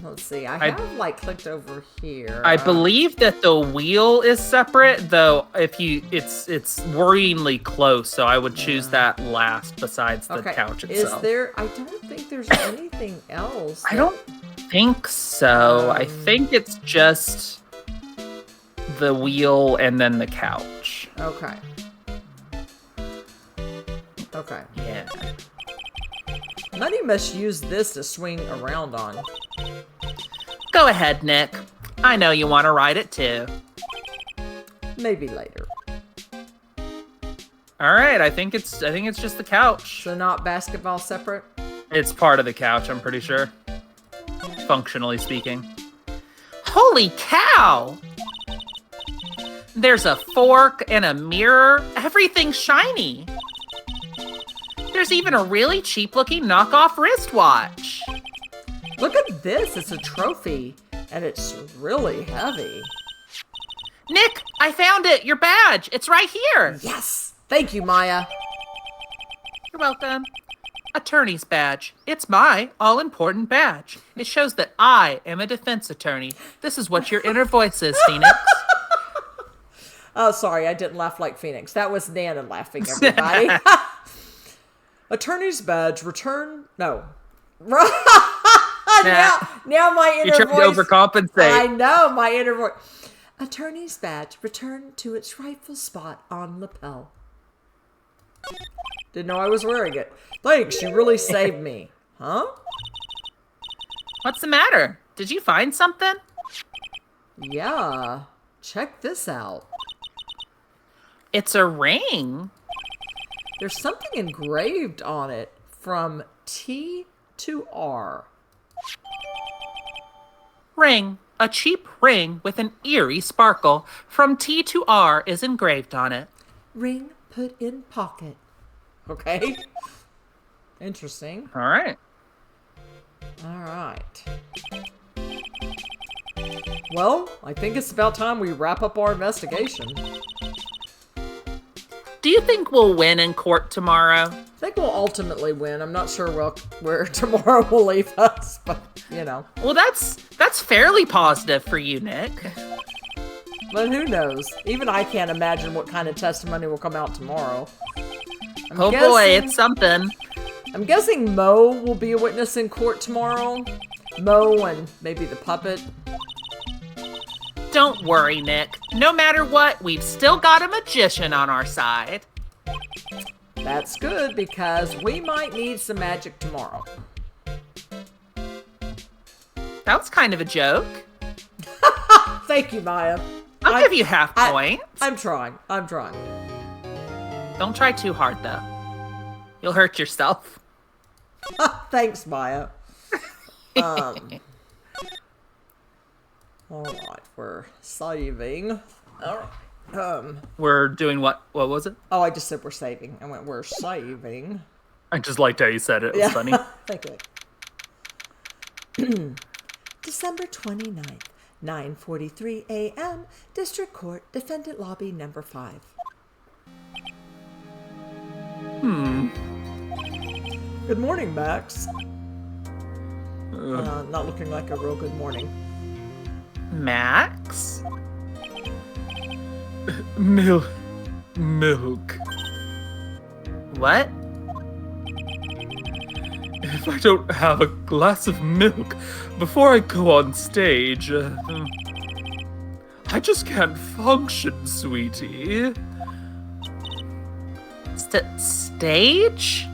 S1: Let's see. I have like clicked over here.
S2: I believe that the wheel is separate, though. If you, it's worryingly close, so I would choose that last besides the couch itself.
S1: Is there? I don't think there's anything else.
S2: I don't think so. I think it's just the wheel and then the couch.
S1: Okay. Okay.
S2: Yeah.
S1: Money must use this to swing around on.
S4: Go ahead, Nick. I know you want to ride it too.
S1: Maybe later.
S2: All right. I think it's just the couch.
S1: So not basketball separate?
S2: It's part of the couch, I'm pretty sure. Functionally speaking.
S4: Holy cow! There's a fork and a mirror. Everything's shiny. There's even a really cheap-looking knockoff wristwatch.
S1: Look at this. It's a trophy. And it's really heavy.
S4: Nick, I found it. Your badge. It's right here.
S1: Yes. Thank you, Maya.
S4: You're welcome. Attorney's badge. It's my all-important badge. It shows that I am a defense attorney. This is what your inner voice is, Phoenix.
S1: Oh, sorry. I didn't laugh like Phoenix. That was Nana laughing, everybody. Attorney's badge, return... No. now my inner
S2: voice... You're trying to overcompensate.
S1: I know, my inner voice. Attorney's badge, return to its rightful spot on lapel. Didn't know I was wearing it. Thanks, you really saved me. Huh?
S4: What's the matter? Did you find something?
S1: Yeah. Check this out.
S4: It's a ring.
S1: There's something engraved on it from T to R.
S4: Ring. A cheap ring with an eerie sparkle from T to R is engraved on it.
S1: Ring put in pocket. Okay. Interesting.
S2: All right.
S1: All right. Well, I think it's about time we wrap up our investigation.
S2: Do you think we'll win in court tomorrow?
S1: I think we'll ultimately win. I'm not sure where tomorrow will leave us, but, you know.
S2: Well, that's fairly positive for you, Nick.
S1: But who knows? Even I can't imagine what kind of testimony will come out tomorrow.
S2: Boy, it's something.
S1: I'm guessing Mo will be a witness in court tomorrow. Mo and maybe the puppet.
S2: Don't worry, Nick. No matter what, we've still got a magician on our side.
S1: That's good, because we might need some magic tomorrow.
S2: That was kind of a joke.
S1: Thank you, Maya.
S2: I'll give you half points.
S1: I'm trying.
S2: Don't try too hard, though. You'll hurt yourself.
S1: Thanks, Maya. Alright, we're saving. Alright.
S2: We're doing what? What was it?
S1: Oh, I just said we're saving. I went, we're saving.
S3: I just liked how you said it. It was funny.
S1: Thank you. December 29th, 9:43 a.m., District Court, Defendant Lobby number 5. Good morning, Max. Not looking like a real good morning.
S2: Max?
S3: Milk.
S2: What?
S3: If I don't have a glass of milk before I go on stage, I just can't function, sweetie.
S2: Stage?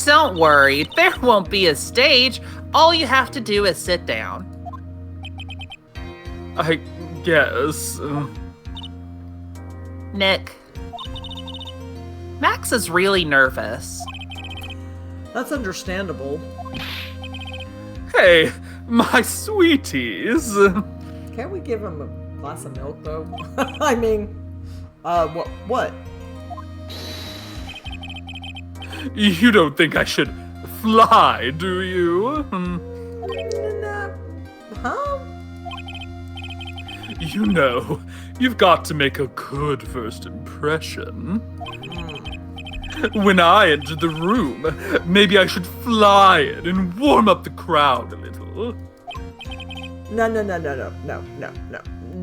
S2: Don't worry, there won't be a stage. All you have to do is sit down.
S3: I guess.
S2: Nick. Max is really nervous.
S1: That's understandable.
S3: Hey, my sweeties.
S1: Can't we give him a glass of milk, though? I mean, what?
S3: You don't think I should fly, do you?
S1: Huh?
S3: You know, you've got to make a good first impression. When I enter the room, maybe I should fly in and warm up the crowd a little.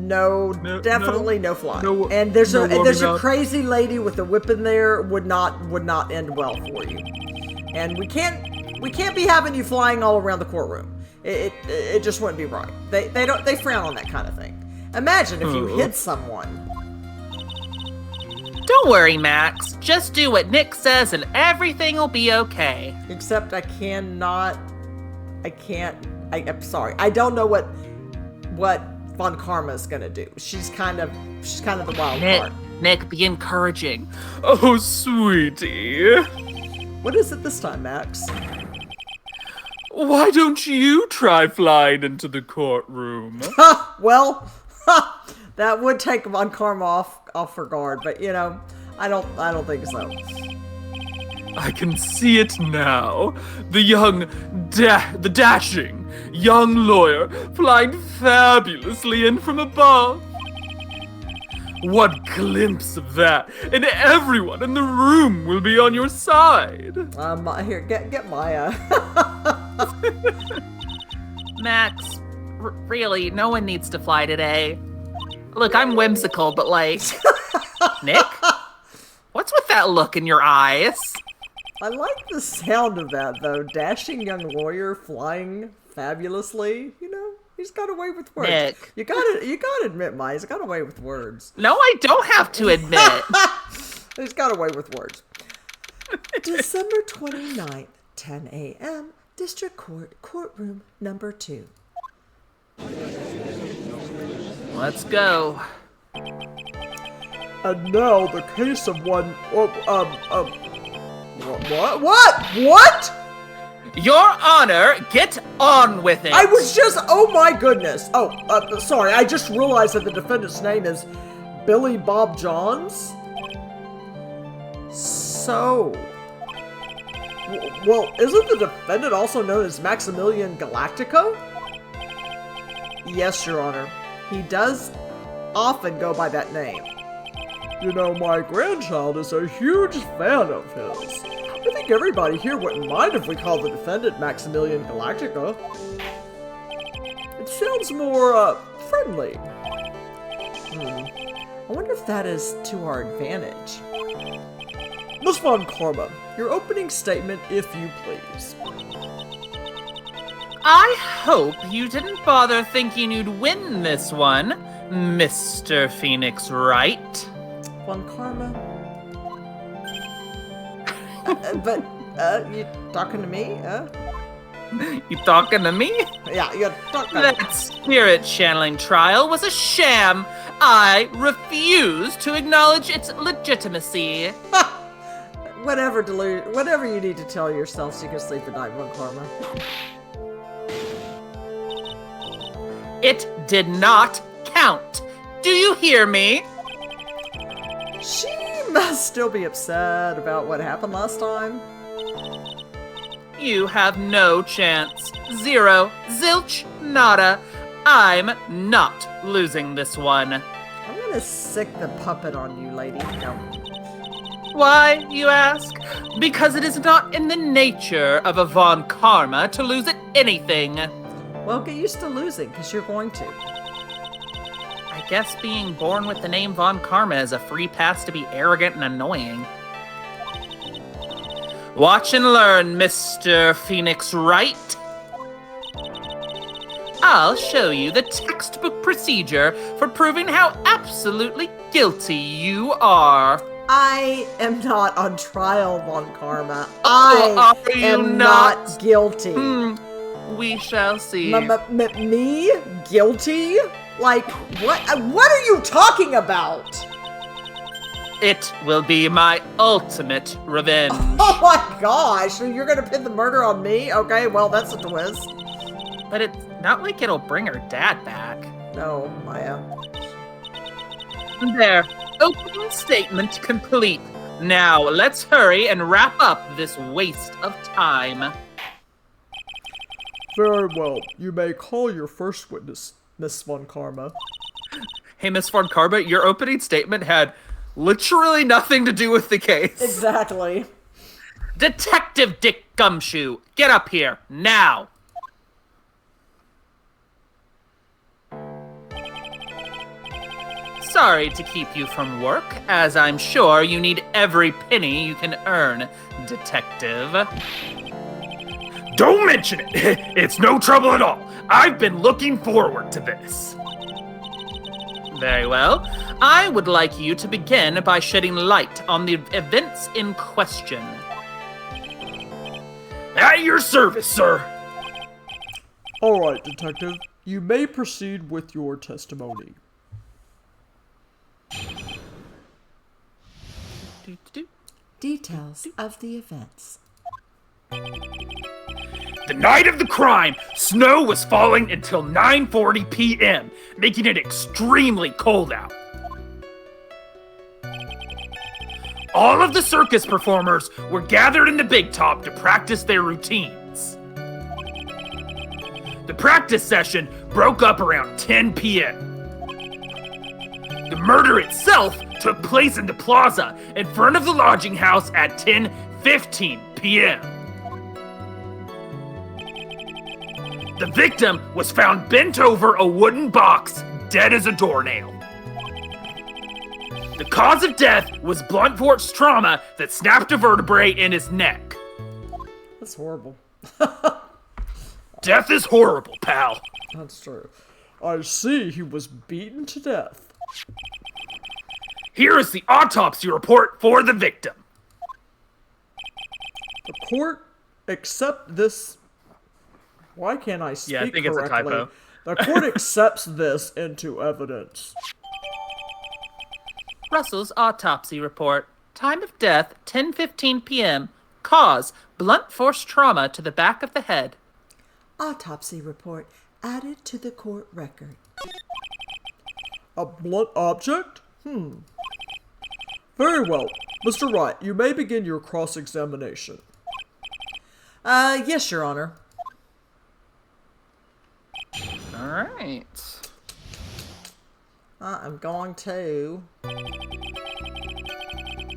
S1: No, definitely no fly.
S3: No,
S1: and there's a
S3: up.
S1: crazy lady with a whip in there would not end well for you. And we can't be having you flying all around the courtroom. It just wouldn't be right. They frown on that kind of thing. Imagine if you hit someone.
S2: Don't worry, Max. Just do what Nick says and everything will be okay.
S1: Except I'm sorry. I don't know what Von Karma is gonna do. She's kind of the wild card.
S2: Nick, be encouraging.
S3: Oh, sweetie.
S1: What is it this time, Max?
S3: Why don't you try flying into the courtroom?
S1: Well, that would take Von Karma off her guard, but you know, I don't think so.
S3: I can see it now. The dashing young lawyer flying fabulously in from above. One glimpse of that, and everyone in the room will be on your side.
S1: Here, get Maya.
S2: Max, really, no one needs to fly today. Look, I'm whimsical, but like, Nick? What's with that look in your eyes?
S1: I like the sound of that, though. Dashing young lawyer flying fabulously. You know, he's got away with words.
S2: Nick.
S1: You gotta admit, Maya, he's got away with words.
S2: No, I don't have to admit.
S1: He's got away with words. December 29th, 10 a.m., District Court, Courtroom number 2.
S2: Let's go.
S1: And now the case of one... What?
S2: Your Honor, get on with it.
S1: I was just... Oh my goodness. Sorry, I just realized that the defendant's name is Billy Bob Johns. So... Well, isn't the defendant also known as Maximilian Galactico? Yes, Your Honor. He does often go by that name.
S5: You know, my grandchild is a huge fan of his. I think everybody here wouldn't mind if we called the defendant Maximilian Galactica. It sounds more, friendly.
S1: I wonder if that is to our advantage.
S5: Miss Von Karma, your opening statement, if you please.
S2: I hope you didn't bother thinking you'd win this one, Mr. Phoenix Wright.
S1: Von Karma? You talking to me?
S2: You talking to me?
S1: Yeah, you're talking to me.
S2: That spirit channeling trial was a sham. I refuse to acknowledge its legitimacy.
S1: Whatever you need to tell yourself so you can sleep at night, Von Karma.
S2: It did not count. Do you hear me?
S1: She must still be upset about what happened last time.
S2: You have no chance. Zero. Zilch. Nada. I'm not losing this one.
S1: I'm gonna sick the puppet on you, lady. No.
S2: Why, you ask? Because it is not in the nature of a Von Karma to lose at anything.
S1: Well, get used to losing, because you're going to.
S2: I guess being born with the name Von Karma is a free pass to be arrogant and annoying. Watch and learn, Mr. Phoenix Wright. I'll show you the textbook procedure for proving how absolutely guilty you are.
S1: I am not on trial, Von Karma.
S2: Oh,
S1: I am not guilty.
S2: We shall see.
S1: Me? Guilty? Like, what? What are you talking about?
S2: It will be my ultimate revenge.
S1: Oh my gosh, so you're gonna pin the murder on me? Okay, well, that's a twist.
S2: But it's not like it'll bring her dad back.
S1: No, Maya.
S2: There. Opening statement complete. Now, let's hurry and wrap up this waste of time.
S5: Very well. You may call your first witness, Miss Von Karma.
S2: Hey, Miss Von Karma, your opening statement had literally nothing to do with the case.
S1: Exactly.
S2: Detective Dick Gumshoe, get up here, now. Sorry to keep you from work, as I'm sure you need every penny you can earn, Detective.
S3: Don't mention it! It's no trouble at all. I've been looking forward to this.
S2: Very well. I would like you to begin by shedding light on the events in question.
S3: At your service, sir.
S5: All right, Detective. You may proceed with your testimony.
S1: Details of the events.
S3: The night of the crime, snow was falling until 9:40 p.m., making it extremely cold out. All of the circus performers were gathered in the big top to practice their routines. The practice session broke up around 10 p.m. The murder itself took place in the plaza in front of the lodging house at 10:15 p.m. The victim was found bent over a wooden box, dead as a doornail. The cause of death was blunt force trauma that snapped a vertebrae in his neck.
S1: That's horrible.
S3: Death is horrible, pal.
S5: That's true. I see he was beaten to death.
S3: Here is the autopsy report for the victim.
S5: The court accept this... Why can't I speak correctly?
S2: Yeah, I think it's a typo.
S5: The court accepts this into evidence.
S2: Russell's autopsy report. Time of death, 10:15 p.m. Cause, blunt force trauma to the back of the head.
S1: Autopsy report added to the court record.
S5: A blunt object? Very well. Mr. Wright, you may begin your cross-examination.
S1: Yes, Your Honor.
S2: All right.
S1: I'm going to...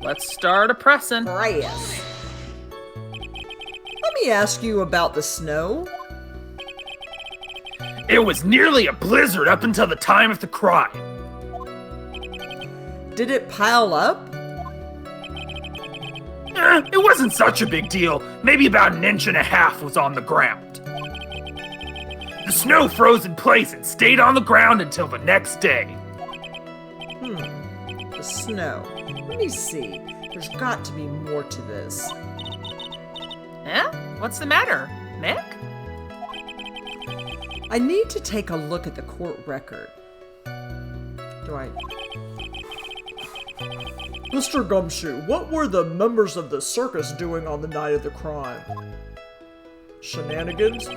S2: Let's start a pressing.
S1: Press. Let me ask you about the snow.
S3: It was nearly a blizzard up until the time of the crime.
S1: Did it pile up?
S3: It wasn't such a big deal. Maybe about 1.5 inches was on the ground. The snow froze in place and stayed on the ground until the next day.
S1: The snow. Let me see. There's got to be more to this.
S2: Yeah? What's the matter, Nick?
S1: I need to take a look at the court record. Do I...
S5: Mr. Gumshoe, what were the members of the circus doing on the night of the crime? Shenanigans?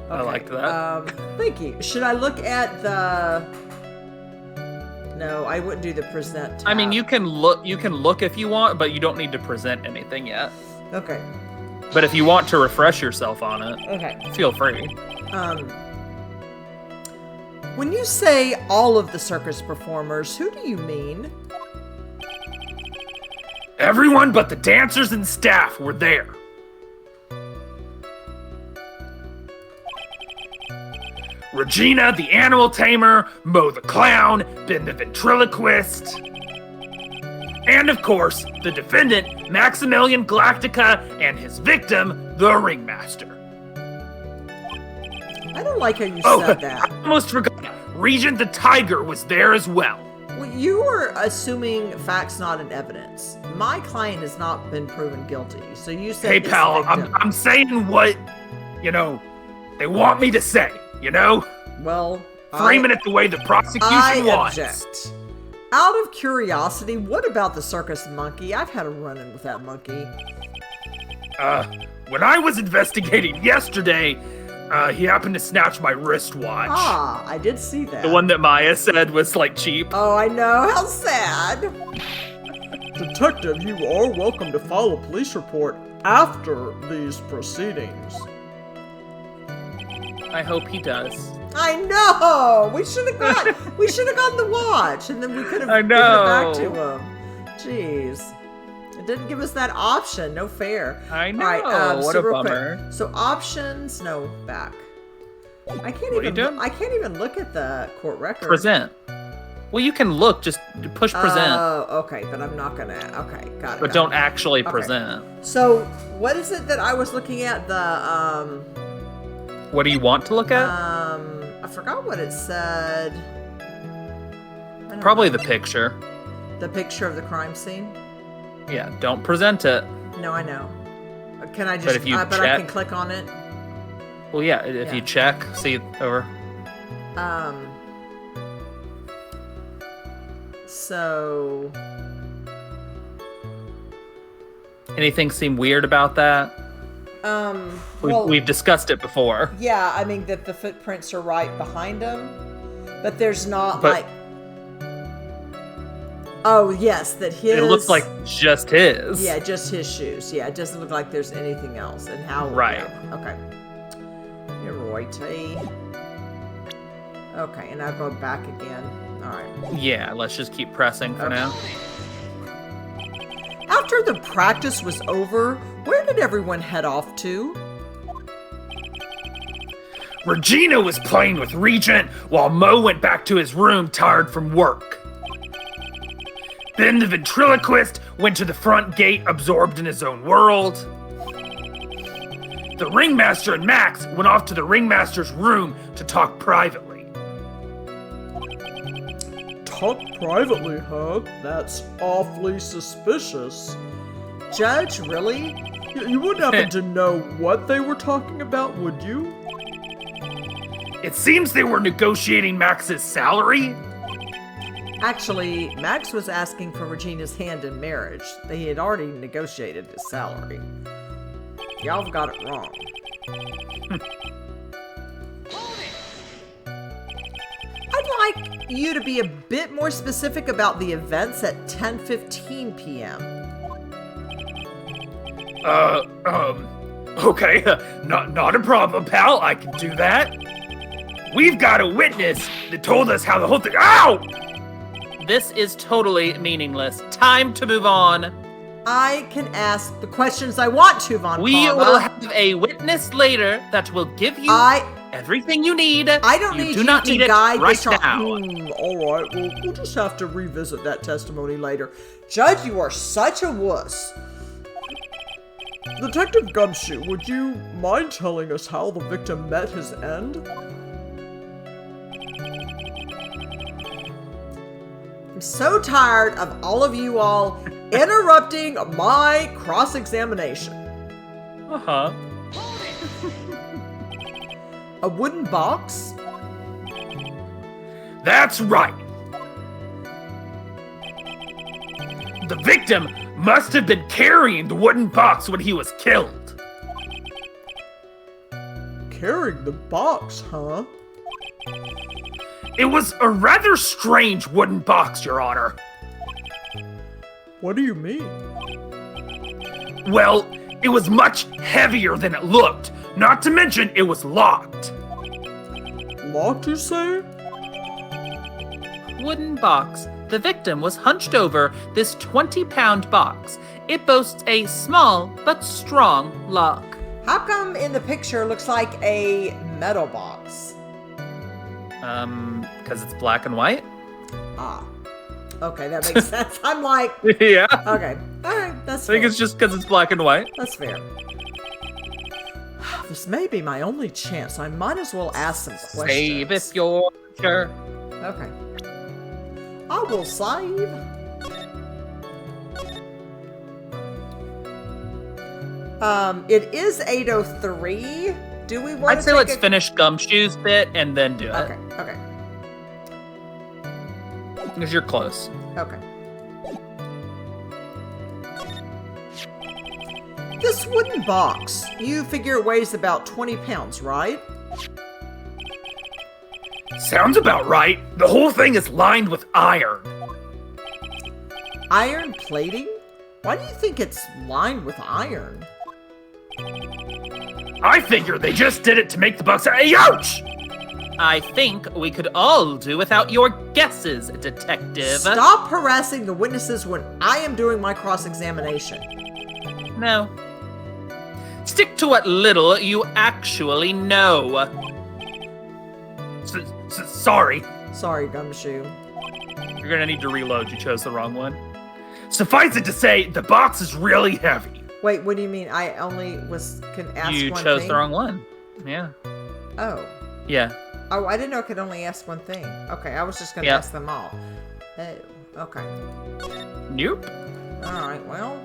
S2: I like that.
S1: Thank you. Should I look at the... No, I wouldn't do the present tab.
S2: I mean, you can look if you want, but you don't need to present anything yet.
S1: Okay.
S2: But if you want to refresh yourself on it,
S1: Okay.
S2: feel free.
S1: When you say all of the circus performers, who do you mean?
S3: Everyone but the dancers and staff were there. Regina, the animal tamer, Mo the clown, Ben the ventriloquist, and of course, the defendant, Maximilian Galactica, and his victim, the ringmaster.
S1: I don't like how you said that.
S3: I almost forgot. Regent the tiger was there as well.
S1: Well, you are assuming facts not in evidence. My client has not been proven guilty, so you said
S3: Hey
S1: this
S3: pal,
S1: victim.
S3: I'm saying what, they want me to say,
S1: Well,
S3: Framing it the way the prosecution wants.
S1: I object. Out of curiosity, what about the circus monkey? I've had a run-in with that monkey.
S3: When I was investigating yesterday, he happened to snatch my wristwatch.
S1: Ah, I did see that.
S2: The one that Maya said was like cheap.
S1: Oh, I know. How sad.
S5: Detective, you are welcome to file a police report after these proceedings.
S2: I hope he does.
S1: I know. We should have gotten the watch, and then we could have
S2: I
S1: given it back
S2: know.
S1: to him. Jeez. It didn't give us that option. No fair.
S2: I know.
S1: All right,
S2: what
S1: so
S2: a
S1: real
S2: bummer.
S1: quick. So options, no, back. I can't
S2: What are you
S1: even.
S2: doing?
S1: I can't even look at the court record.
S2: Present. Well, you can look. Just push present,
S1: Oh, okay, but I'm not gonna. Okay, got it.
S2: but
S1: got
S2: don't
S1: it.
S2: actually
S1: Okay.
S2: present.
S1: So, what is it that I was looking at? The
S2: What do you want to look at?
S1: I forgot what it said. I don't
S2: Probably
S1: know.
S2: the picture.
S1: The picture of the crime scene.
S2: Yeah, don't present it.
S1: No, I know. Can I just?
S2: But if you
S1: but I
S2: check-
S1: can click on it.
S2: Well, yeah, if
S1: Yeah.
S2: you check, see over.
S1: So
S2: Anything seem weird about that?
S1: well,
S2: We've discussed it before.
S1: yeah, I mean that the footprints are right behind him, but there's not
S2: But-
S1: like. Oh yes, that his.
S2: It looks like just his.
S1: Yeah, just his shoes. Yeah, it doesn't look like there's anything else. And how?
S2: Right.
S1: Yeah, okay. You're righty. Okay, and I'll go back again. All right.
S2: Yeah, let's just keep pressing for
S1: Okay.
S2: now.
S1: After the practice was over, where did everyone head off to?
S3: Regina was playing with Regent while Mo went back to his room tired from work. Ben the ventriloquist went to the front gate absorbed in his own world. The ringmaster and Max went off to the ringmaster's room to talk privately.
S5: Talk privately, huh? That's awfully suspicious.
S1: Judge, really?
S5: You wouldn't happen to know what they were talking about, would you?
S3: It seems they were negotiating Max's salary.
S1: Actually, Max was asking for Regina's hand in marriage. They had already negotiated his salary. Y'all got it wrong. I'd like you to be a bit more specific about the events at 10:15 p.m.
S3: Okay, not a problem, pal. I can do that. We've got a witness that told us how the whole thing. Ow!
S2: This is totally meaningless. Time to move on.
S1: I can ask the questions I want to, Von
S2: We
S1: Karma.
S2: will have a witness later that will give you everything you need.
S1: I don't
S2: you
S1: need
S2: do
S1: you
S2: not
S1: to
S2: need it
S1: guide
S2: right
S1: this trial.
S2: now.
S5: All right, we'll just have to revisit that testimony later. Judge, you are such a wuss. Detective Gumshoe, would you mind telling us how the victim met his end?
S1: I'm so tired of all of you all interrupting my cross-examination.
S2: Uh-huh.
S1: A wooden box?
S3: That's right. The victim must have been carrying the wooden box when he was killed.
S5: Carrying the box, huh?
S3: It was a rather strange wooden box, Your Honor.
S5: What do you mean?
S3: Well, it was much heavier than it looked. Not to mention, it was locked.
S5: Locked, you say?
S2: Wooden box. The victim was hunched over this 20-pound box. It boasts a small but strong lock.
S1: How come in the picture it looks like a metal box?
S2: Because it's black and white?
S1: Ah. Okay, that makes sense. I'm like,
S2: Yeah.
S1: okay. Alright, that's
S2: I think
S1: fair.
S2: it's just because it's black and white.
S1: That's fair. This may be my only chance. I might as well ask some questions.
S2: Save if you're sure.
S1: Okay. I will save. It is 8:03. Do we want
S2: I'd say let's finish Gumshoe's bit and then do it.
S1: Okay, okay,
S2: Because you're close.
S1: okay. This wooden box, you figure it weighs about 20 pounds, right?
S3: Sounds about right. The whole thing is lined with iron.
S1: Iron plating? Why do you think it's lined with iron?
S3: I figure they just did it to make the box. Ouch!
S2: I think we could all do without your guesses, detective.
S1: Stop harassing the witnesses when I am doing my cross-examination.
S2: No. Stick to what little you actually know.
S3: Sorry.
S1: Sorry, Gumshoe.
S2: You're gonna need to reload. You chose the wrong one.
S3: Suffice it to say, the box is really heavy.
S1: Wait, what do you mean? I only can ask
S2: You
S1: one
S2: chose
S1: thing?
S2: the wrong one. Yeah.
S1: Oh.
S2: Yeah.
S1: Oh, I didn't know I could only ask one thing. Okay, I was just going to
S2: Yep.
S1: ask them all. Oh, okay.
S2: Nope.
S1: Alright, well.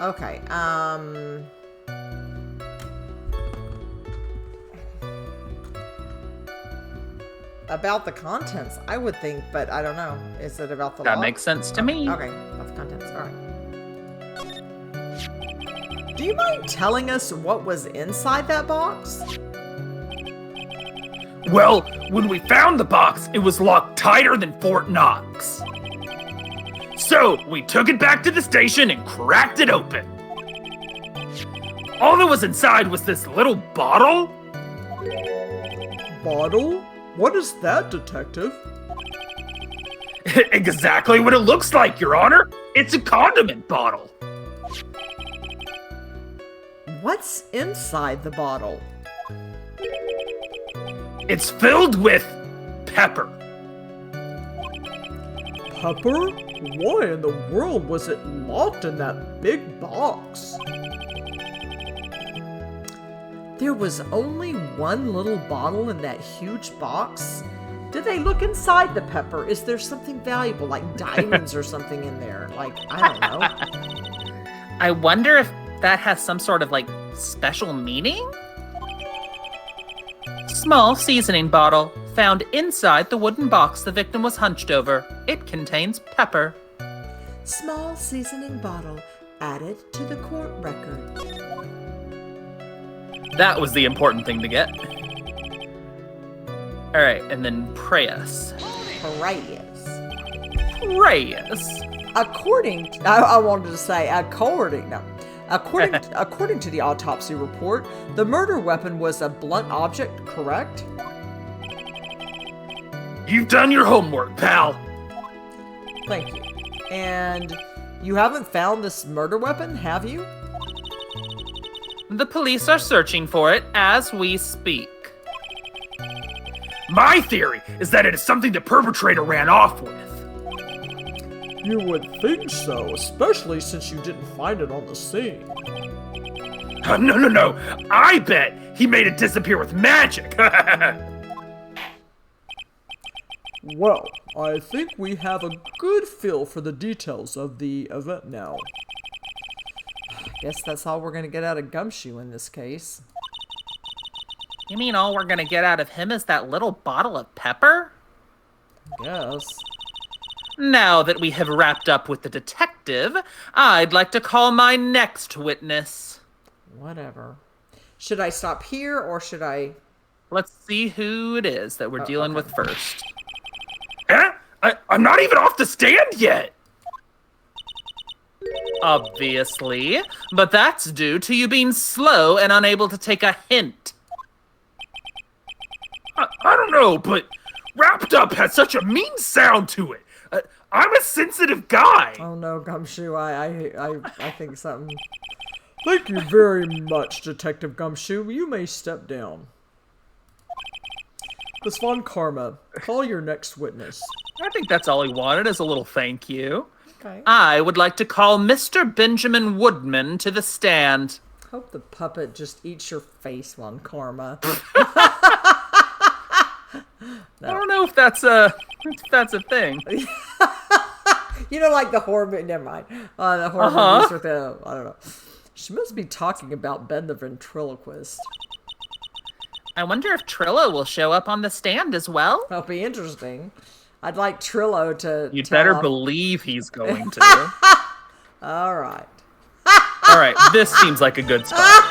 S1: Okay, about the contents, I would think, but I don't know. Is it about the
S2: That
S1: law?
S2: makes sense to me.
S1: Okay, about the contents, alright. Do you mind telling us what was inside that box?
S3: Well, when we found the box, it was locked tighter than Fort Knox. So, we took it back to the station and cracked it open. All that was inside was this little bottle.
S5: Bottle? What is that, detective?
S3: Exactly what it looks like, Your Honor. It's a condiment bottle.
S1: What's inside the bottle?
S3: It's filled with pepper.
S5: Pepper? Why in the world was it locked in that big box?
S1: There was only one little bottle in that huge box? Did they look inside the pepper? Is there something valuable, like diamonds or something in there? Like, I don't know.
S2: I wonder if that has some sort of, like, special meaning? Small seasoning bottle found inside the wooden box the victim was hunched over. It contains pepper.
S1: Small seasoning bottle added to the court record.
S2: That was the important thing to get. All right, and then Preyas.
S1: Preyas.
S2: Reyes.
S1: I wanted to say according to the autopsy report, the murder weapon was a blunt object, correct?
S3: You've done your homework, pal.
S1: Thank you. And you haven't found this murder weapon, have you?
S2: The police are searching for it as we speak.
S3: My theory is that it is something the perpetrator ran off with.
S5: You would think so, especially since you didn't find it on the scene.
S3: No. I bet he made it disappear with magic.
S5: Well, I think we have a good feel for the details of the event now.
S1: Guess that's all we're gonna get out of Gumshoe in this case.
S2: You mean all we're gonna get out of him is that little bottle of pepper?
S1: Yes.
S2: Now that we have wrapped up with the detective, I'd like to call my next witness.
S1: Whatever. Should I stop here or should I...
S2: Let's see who it is that we're dealing with first.
S3: Huh? I'm not even off the stand yet.
S2: Obviously, but that's due to you being slow and unable to take a hint.
S3: I don't know, but wrapped up has such a mean sound to it. I'm a sensitive guy.
S1: Oh no, Gumshoe, I think something...
S5: Thank you very much, Detective Gumshoe. You may step down. Miss Von Karma, call your next witness.
S2: I think that's all he wanted, is a little thank you.
S1: Okay.
S2: I would like to call Mr. Benjamin Woodman to the stand.
S1: Hope the puppet just eats your face, Von Karma.
S2: No. I don't know if that's a thing.
S1: You know, like the horror movie. Never mind. The horror movies with the... I don't know. She must be talking about Ben the ventriloquist.
S2: I wonder if Trilo will show up on the stand as well.
S1: That'll be interesting. I'd like Trilo to...
S2: You'd better believe he's going to.
S1: All right.
S2: All right, this seems like a good start.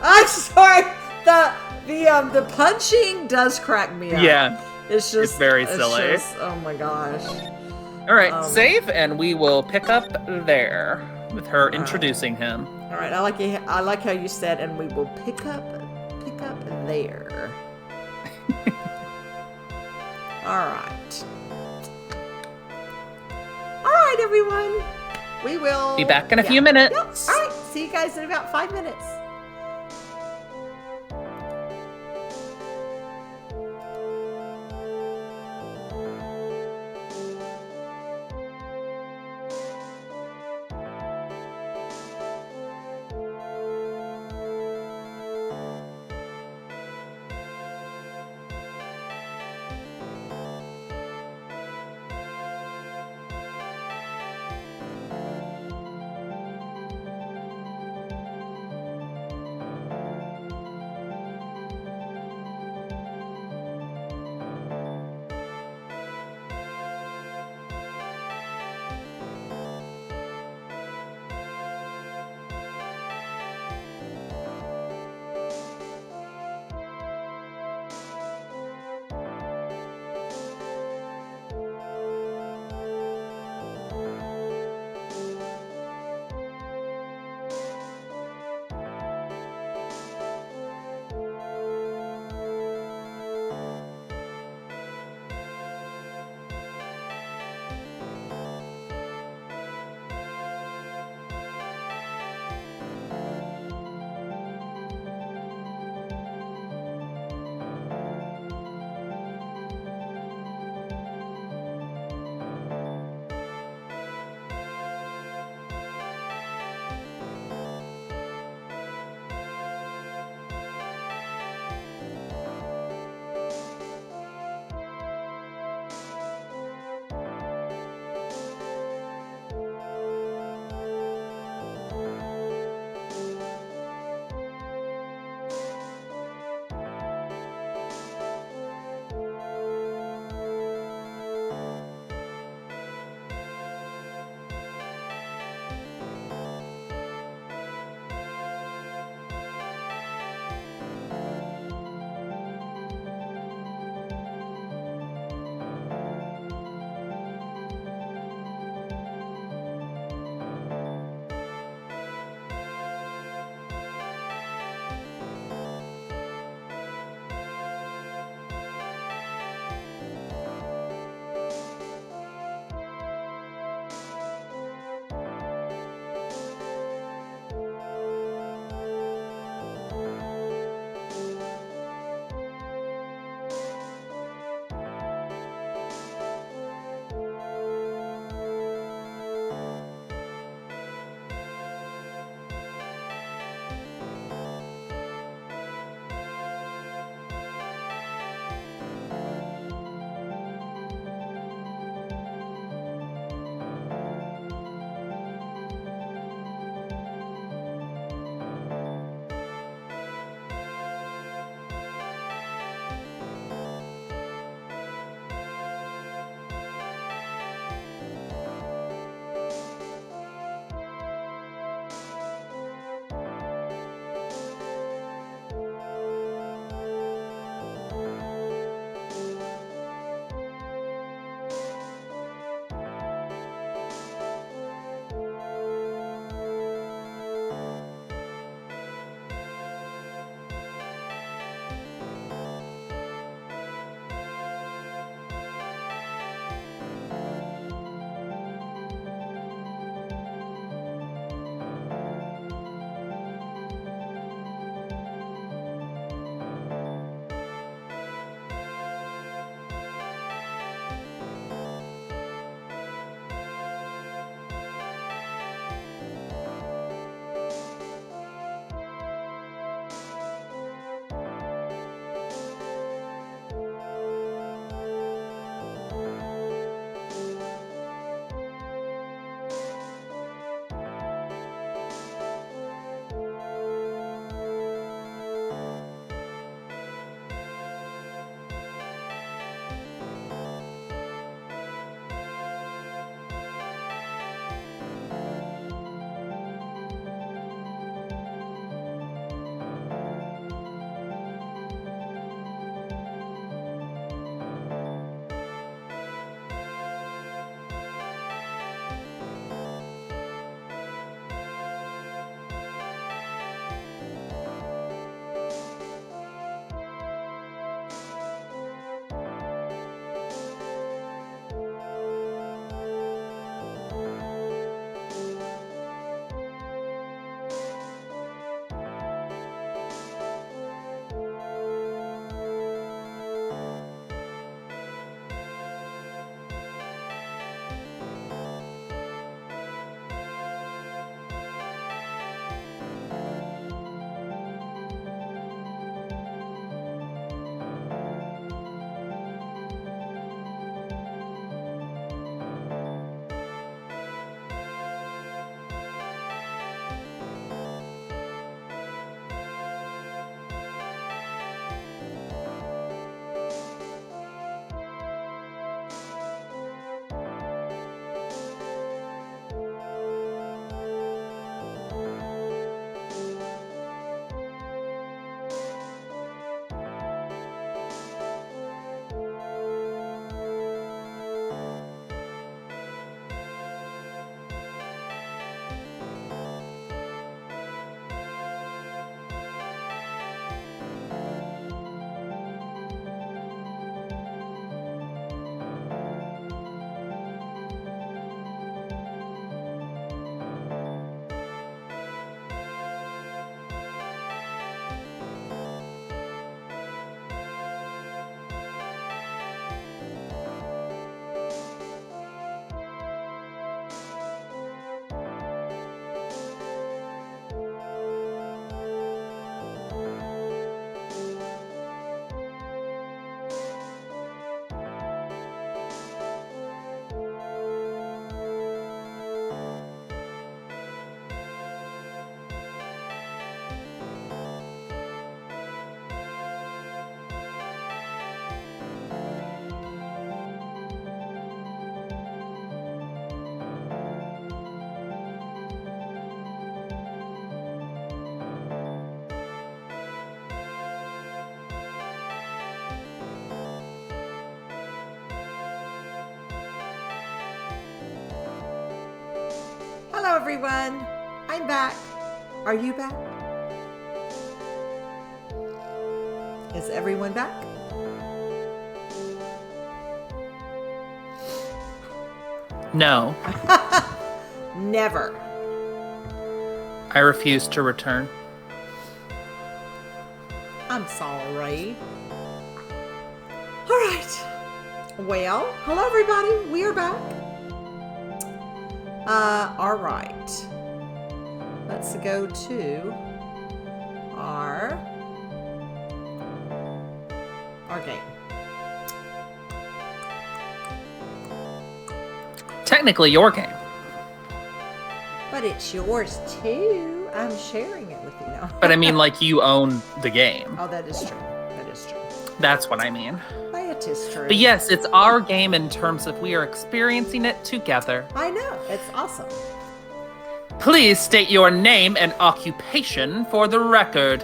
S1: I'm sorry. The punching does crack me up.
S2: Yeah.
S1: It's
S2: very silly.
S1: Oh my gosh.
S2: All right, save, and we will pick up there with her introducing him.
S1: All right, I like how you said, and we will pick up there. All right, everyone. We will
S2: Be back in a few minutes.
S1: Yep. All right, see you guys in about 5 minutes. Hello, everyone. I'm back. Are you back? Is everyone back?
S2: No.
S1: Never.
S2: I refuse to return.
S1: I'm sorry. All right. Well, hello, everybody. We are back. All right. Let's go to our game.
S2: Technically your game.
S1: But it's yours too. I'm sharing it with you now.
S2: But I mean, like, you own the game.
S1: Oh, that is true. That is true.
S2: That's what I mean.
S1: It is true.
S2: But yes, it's our game in terms of we are experiencing it together.
S1: I know. It's awesome.
S2: Please state your name and occupation for the record.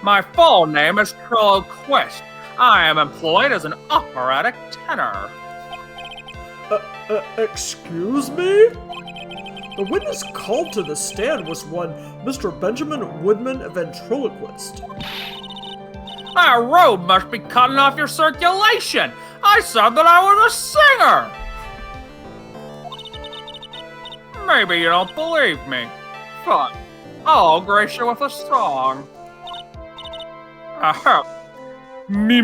S2: My full name is Trilo Quest. I am employed as an operatic tenor.
S5: Excuse me? The witness called to the stand was one Mr. Benjamin Woodman Ventriloquist.
S2: That robe must be cutting off your circulation. I said that I was a singer. Maybe you don't believe me. Fine. I'll grace you with a song. Aha. Me.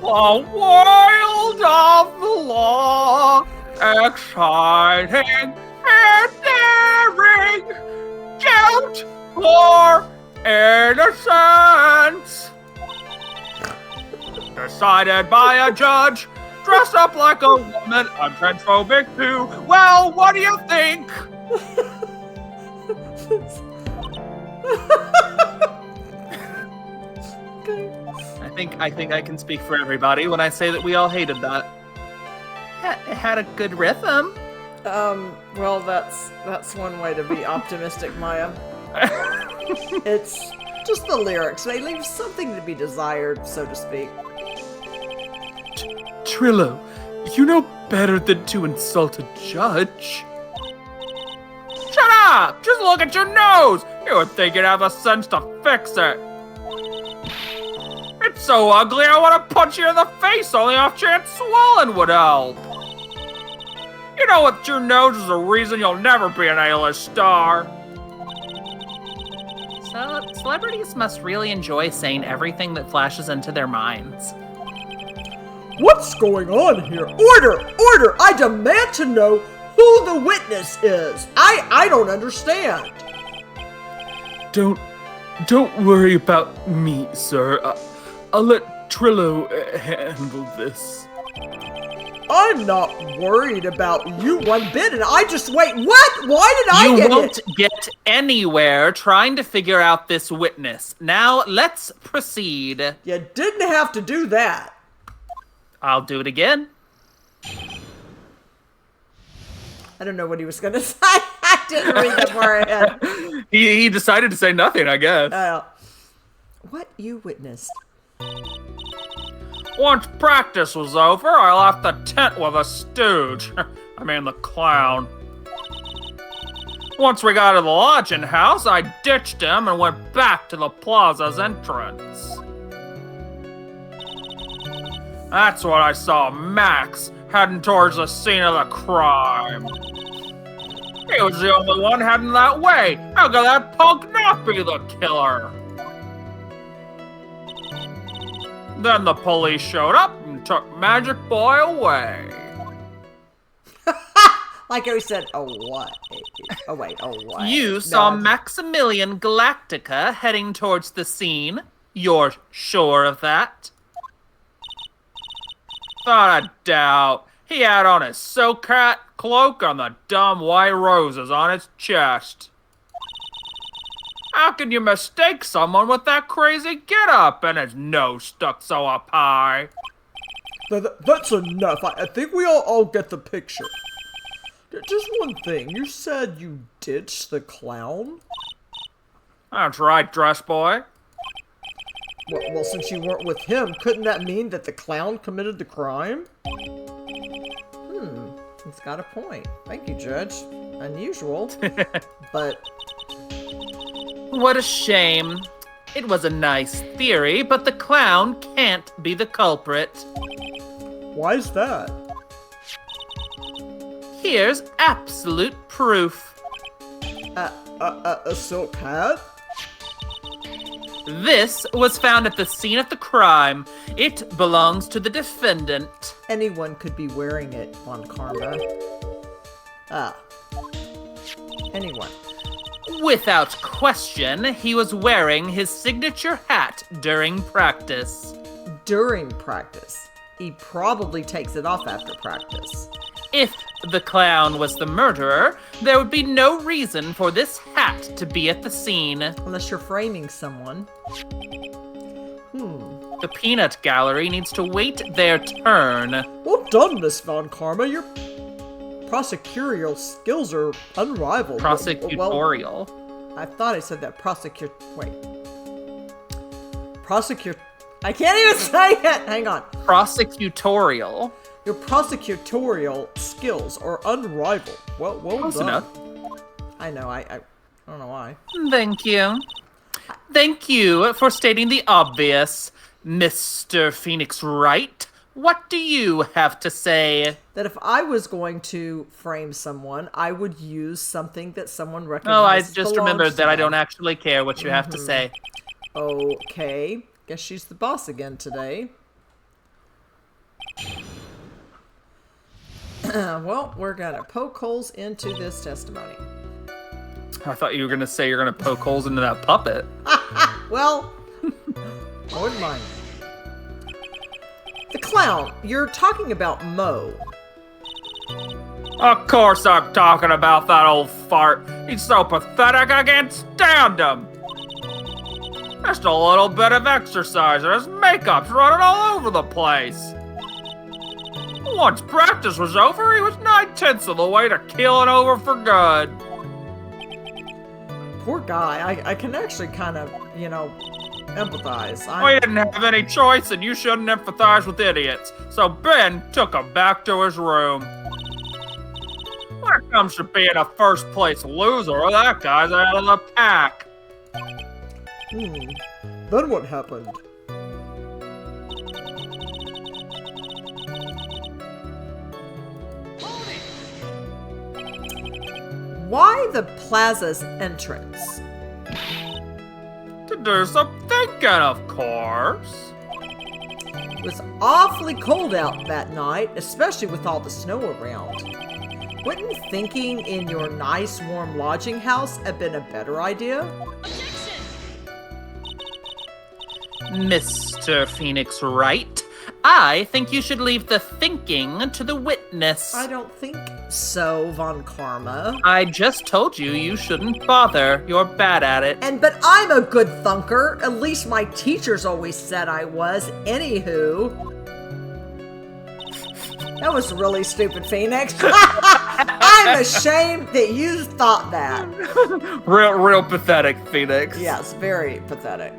S2: The world of the law, exciting and daring, guilt or innocence. Decided by a judge, dressed up like a woman, I'm transphobic too. Well, what do you think? I think I can speak for everybody when I say that we all hated that. Yeah, it had a good rhythm.
S1: Well, that's one way to be optimistic, Maya. It's just the lyrics. They leave something to be desired, so to speak.
S3: Trilo, you know better than to insult a judge.
S2: Shut up! Just look at your nose! You would think you'd have the sense to fix it. It's so ugly I want to punch you in the face, only off chance swelling would help. You know with your nose is the reason you'll never be an A-list star. So, celebrities must really enjoy saying everything that flashes into their minds.
S5: What's going on here? Order! Order! I demand to know who the witness is. I don't understand.
S3: Don't worry about me, sir. I'll let Trilo handle this.
S5: I'm not worried about you one bit, and I just wait. What? Why did I get it?
S2: You won't get anywhere trying to figure out this witness. Now, let's proceed.
S5: You didn't have to do that.
S2: I'll do it again.
S1: I don't know what he was going to say. I didn't read that far ahead.
S3: He decided to say nothing, I guess.
S1: What you witnessed?
S2: Once practice was over, I left the tent with a stooge. I mean the clown. Once we got to the lodging house, I ditched him and went back to the plaza's entrance. That's when I saw Max heading towards the scene of the crime. He was the only one heading that way. How could that punk not be the killer? Then the police showed up and took Magic Boy away.
S1: Like I said, oh what? Oh wait, oh what?
S2: You saw Maximilian Galactica heading towards the scene. You're sure of that? Not a doubt. He had on his silk hat, cloak, and the dumb white roses on his chest. How can you mistake someone with that crazy getup and his nose stuck so up high?
S5: That's enough. I think we all get the picture. Just one thing. You said you ditched the clown?
S2: That's right, dress boy.
S5: Well, since you weren't with him, couldn't that mean that the clown committed the crime? He's got a point. Thank you, Judge. Unusual, but...
S2: What a shame. It was a nice theory, but the clown can't be the culprit.
S5: Why's that?
S2: Here's absolute proof.
S5: A silk hat?
S2: This was found at the scene of the crime. It belongs to the defendant.
S5: Anyone could be wearing it, Von Karma. Anyone.
S2: Without question, he was wearing his signature hat during practice.
S5: During practice. He probably takes it off after practice.
S2: If the clown was the murderer, there would be no reason for this hat to be at the scene.
S5: Unless you're framing someone.
S2: The peanut gallery needs to wait their turn.
S5: Well done, Miss Von Karma. Your prosecutorial skills are unrivaled.
S2: Prosecutorial.
S5: Well, I thought I said that. I can't even say it! Hang on.
S2: Prosecutorial.
S5: Your prosecutorial skills are unrivaled. Well
S2: Close
S5: done.
S2: enough.
S5: I know, I don't know why.
S2: Thank you. Thank you for stating the obvious, Mr. Phoenix Wright. What do you have to say?
S5: That if I was going to frame someone, I would use something that someone
S2: Oh, I
S5: recognizes.
S2: just remembered that I don't actually care what you have to say.
S5: Okay. Guess she's the boss again today. Well, we're gonna poke holes into this testimony.
S2: I thought you were going to say you're going to poke holes into that puppet.
S5: Well, I wouldn't mind. The clown, you're talking about Mo.
S3: Of course I'm talking about that old fart. He's so pathetic I can't stand him. Just a little bit of exercise and his makeup's running all over the place. Once practice was over, he was 9/10 of the way to keeling over for good.
S5: Poor guy. I can actually kind of, empathize.
S3: We didn't have any choice, and you shouldn't empathize with idiots. So Ben took him back to his room. When it comes to being a first-place loser, that guy's out of the pack.
S5: Then what happened? Why the plaza's entrance?
S3: To do some thinking, of course.
S5: It was awfully cold out that night, especially with all the snow around. Wouldn't thinking in your nice warm lodging house have been a better idea?
S2: Mr. Phoenix Wright, I think you should leave the thinking to the witness.
S5: I don't think so, Von Karma.
S2: I just told you you shouldn't bother. You're bad at it.
S5: But I'm a good thunker. At least my teachers always said I was. Anywho. That was really stupid, Phoenix. I'm ashamed that you thought that.
S3: Real pathetic, Phoenix.
S5: Yes, very pathetic.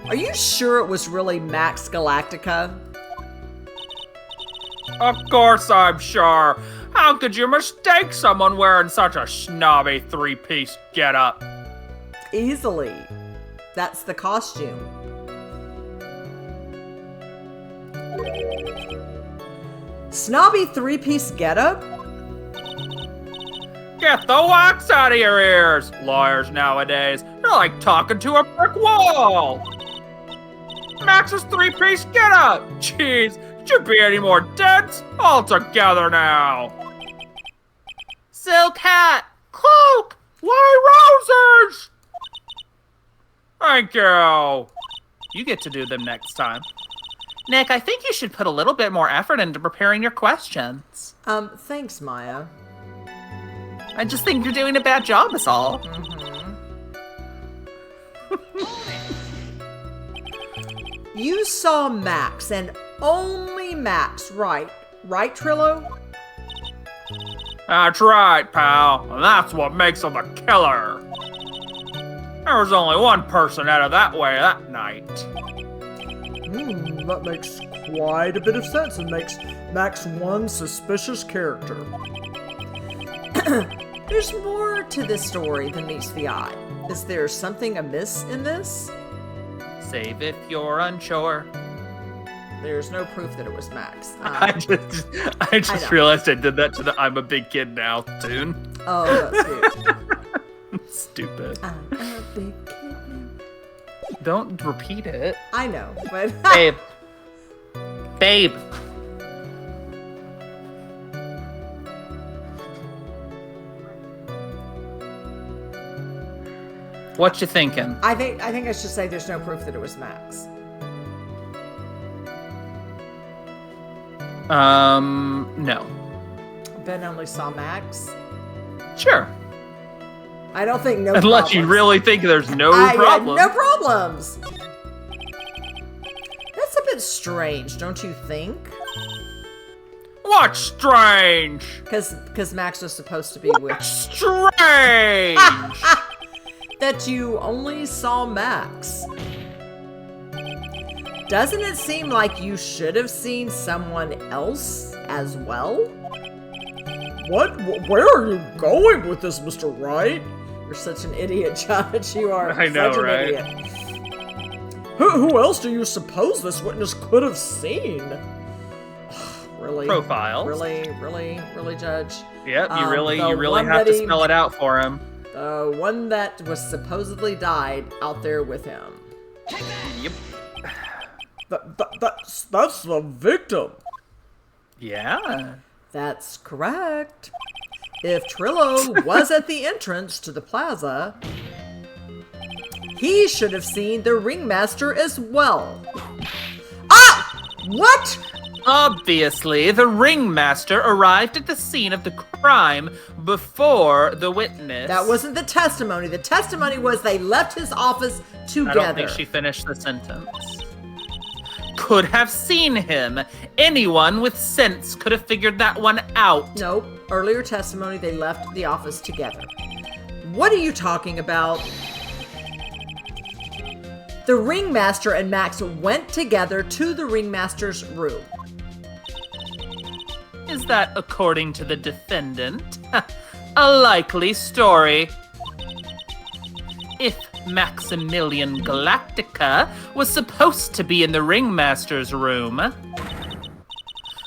S5: Are you sure it was really Max Galactica?
S3: Of course I'm sure. How could you mistake someone wearing such a snobby three-piece getup?
S5: Easily. That's the costume. Snobby three-piece getup?
S3: Get the wax out of your ears! Lawyers nowadays, they're like talking to a brick wall! Max's three-piece getup! Jeez, could you be any more dense? All together now!
S2: Silk hat!
S3: Cloak! White roses! Thank you!
S2: You get to do them next time. Nick, I think you should put a little bit more effort into preparing your questions.
S5: Thanks, Maya.
S2: I just think you're doing a bad job, is all.
S5: You saw Max, and only Max, right? Right, Trilo?
S3: That's right, pal. And that's what makes him a killer. There was only one person out of that way that night.
S5: That makes quite a bit of sense and makes Max one suspicious character.
S1: There's more to this story than meets the eye. Is there something amiss in this?
S2: Save if you're unsure.
S1: There's no proof that it was Max.
S3: I just realized I did that to the I'm a Big Kid Now tune.
S1: Oh, that's cute.
S3: Stupid.
S1: I'm a big kid now.
S2: Don't repeat it.
S1: I know, but...
S2: Babe. Babe. What you thinking?
S1: I think I should say there's no proof that it was Max.
S2: No.
S1: Ben only saw Max.
S2: Sure.
S1: I don't think no
S3: Unless
S1: problems.
S3: you really think there's no problem.
S1: No problems. That's a bit strange, don't you think?
S3: What's strange?
S1: Because Max was supposed to be with...
S3: Strange!
S1: That you only saw Max. Doesn't it seem like you should have seen someone else as well?
S5: What? Where are you going with this, Mr. Wright?
S1: You're such an idiot, Judge. You are
S3: I know,
S1: such an
S3: right?
S1: idiot.
S5: Who else do you suppose this witness could have seen?
S1: Really?
S2: Profiles.
S1: Really, Judge?
S2: Yep, you
S1: the
S2: really
S1: one
S2: have
S1: that
S2: to
S1: he-
S2: spell it out for him.
S1: The one that was supposedly died out there with him.
S2: Yep.
S5: That's the victim.
S2: Yeah.
S1: That's correct. If Trilo was at the entrance to the plaza, he should have seen the ringmaster as well. Ah! What?
S2: Obviously, the ringmaster arrived at the scene of the crime before the witness.
S1: That wasn't the testimony. The testimony was they left his office together.
S2: I don't think she finished the sentence. Could have seen him. Anyone with sense could have figured that one out.
S1: Nope. Earlier testimony, they left the office together. What are you talking about? The ringmaster and Max went together to the ringmaster's room.
S2: Is that according to the defendant? A likely story. If Maximilian Galactica was supposed to be in the ringmaster's room,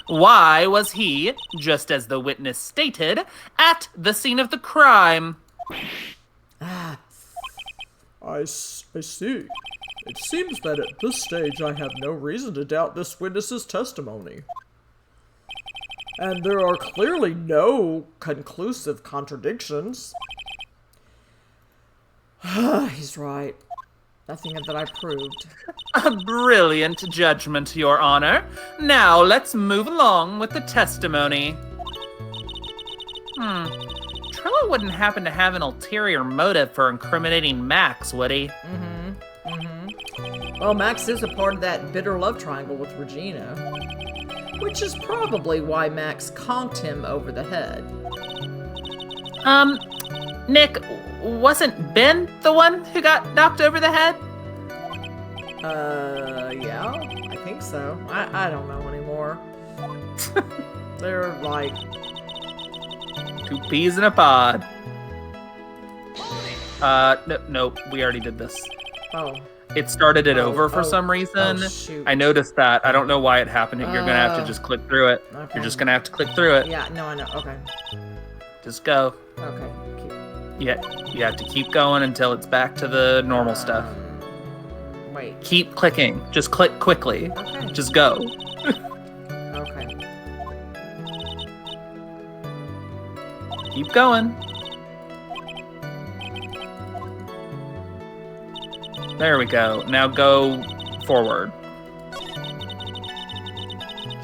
S2: why was he, just as the witness stated, at the scene of the crime?
S5: I see. It seems that at this stage I have no reason to doubt this witness's testimony. And there are clearly no conclusive contradictions.
S1: He's right. Nothing that I proved.
S2: A brilliant judgment, Your Honor. Now let's move along with the testimony. Trilo wouldn't happen to have an ulterior motive for incriminating Max, would he?
S1: Well, Max is a part of that bitter love triangle with Regina, which is probably why Max conked him over the head.
S2: Nick, wasn't Ben the one who got knocked over the head?
S1: Yeah, I think so. I don't know anymore. They're like...
S2: 2 peas in a pod. No, we already did this.
S1: Oh.
S2: It started it over for some reason.
S1: Oh, shoot.
S2: I noticed that. I don't know why it happened. You're gonna have to just click through it.
S1: Okay.
S2: You're just gonna have to click through it.
S1: Yeah, no, I know. Okay.
S2: Just go.
S1: Okay.
S2: Yeah, you have to keep going until it's back to the normal stuff.
S1: Wait.
S2: Keep clicking. Just click quickly.
S1: Okay.
S2: Just go.
S1: Okay.
S2: Keep going. There we go. Now go forward.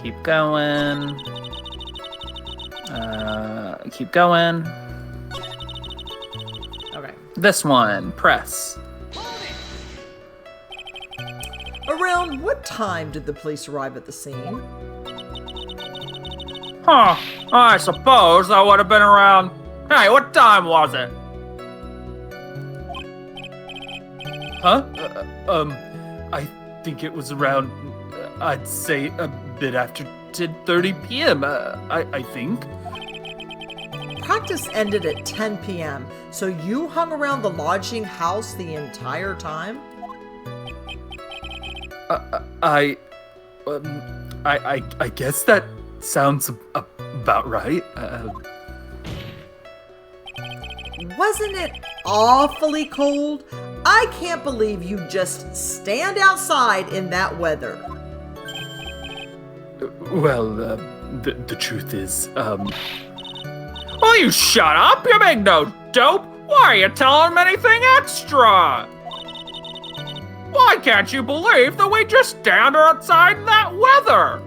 S2: Keep going. Keep going.
S1: Okay.
S2: This one. Press.
S1: Around what time did the police arrive at the scene?
S2: Huh.
S3: I suppose that would have been around... Hey, what time was it?
S2: Huh? I think it was around, I'd say a bit after 10:30 p.m., I think.
S1: Practice ended at 10 p.m., so you hung around the lodging house the entire time?
S2: I guess that sounds about right.
S1: Wasn't it awfully cold? I can't believe you just stand outside in that weather.
S2: Well, the truth is,
S3: Will you shut up? You make no dope. Why are you telling him anything extra? Why can't you believe that we just stand outside in that weather?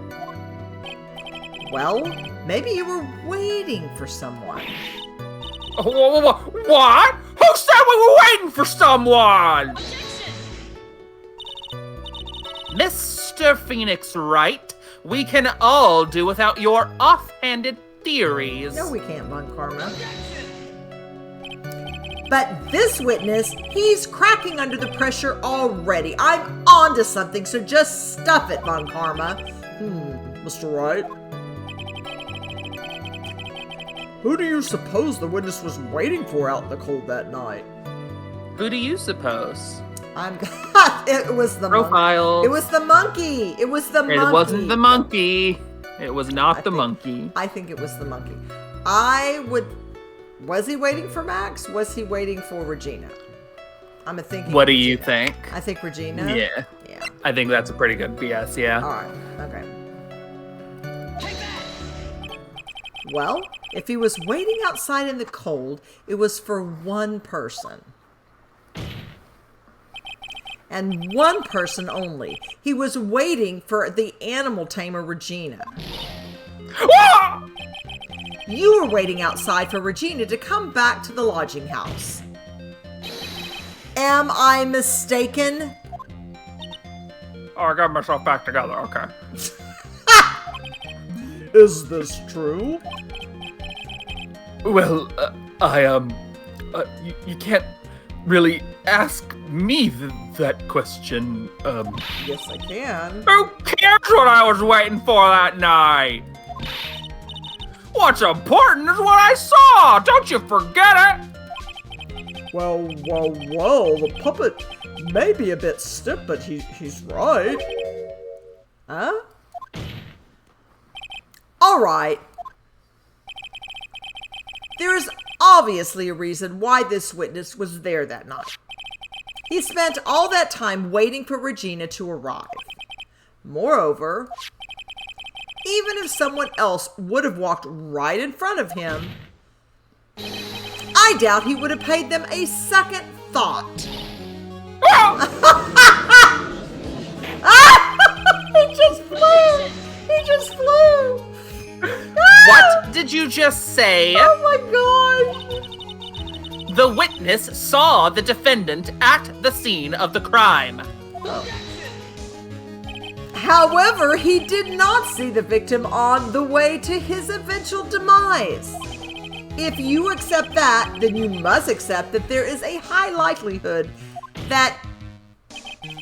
S1: Well, maybe you were waiting for someone.
S3: What? Who said we were waiting for someone?
S2: Mr. Phoenix Wright, we can all do without your offhanded theories.
S1: No, we can't, Von Karma. But this witness, he's cracking under the pressure already. I'm onto something, so just stuff it, Von Karma.
S5: Mr. Wright? Who do you suppose the witness was waiting for out in the cold that night?
S2: Who do you suppose?
S1: It was the
S2: Profile.
S1: monkey. It was the monkey. It was the monkey.
S2: It wasn't the monkey. It was not the monkey.
S1: I think it was the monkey. Was he waiting for Max? Was he waiting for Regina? I'm thinking.
S2: What do you think?
S1: I think Regina.
S2: Yeah.
S1: Yeah.
S2: I think that's a pretty good guess, yeah.
S1: All right. Okay. Well, if he was waiting outside in the cold, it was for one person. And one person only. He was waiting for the animal tamer, Regina. You were waiting outside for Regina to come back to the lodging house. Am I mistaken?
S3: Oh, I got myself back together, okay.
S5: Is this true?
S2: Well, you can't really ask me that question,
S1: Yes, I can.
S3: Who cares what I was waiting for that night? What's important is what I saw! Don't you forget it!
S5: Well, the puppet may be a bit stiff, but he's right.
S1: Huh? All right. There is obviously a reason why this witness was there that night. He spent all that time waiting for Regina to arrive. Moreover, even if someone else would have walked right in front of him, I doubt he would have paid them a second thought. He just flew! He just flew!
S2: What did you just say?
S1: Oh my gosh!
S2: The witness saw the defendant at the scene of the crime.
S1: Oh. However, he did not see the victim on the way to his eventual demise. If you accept that, then you must accept that there is a high likelihood that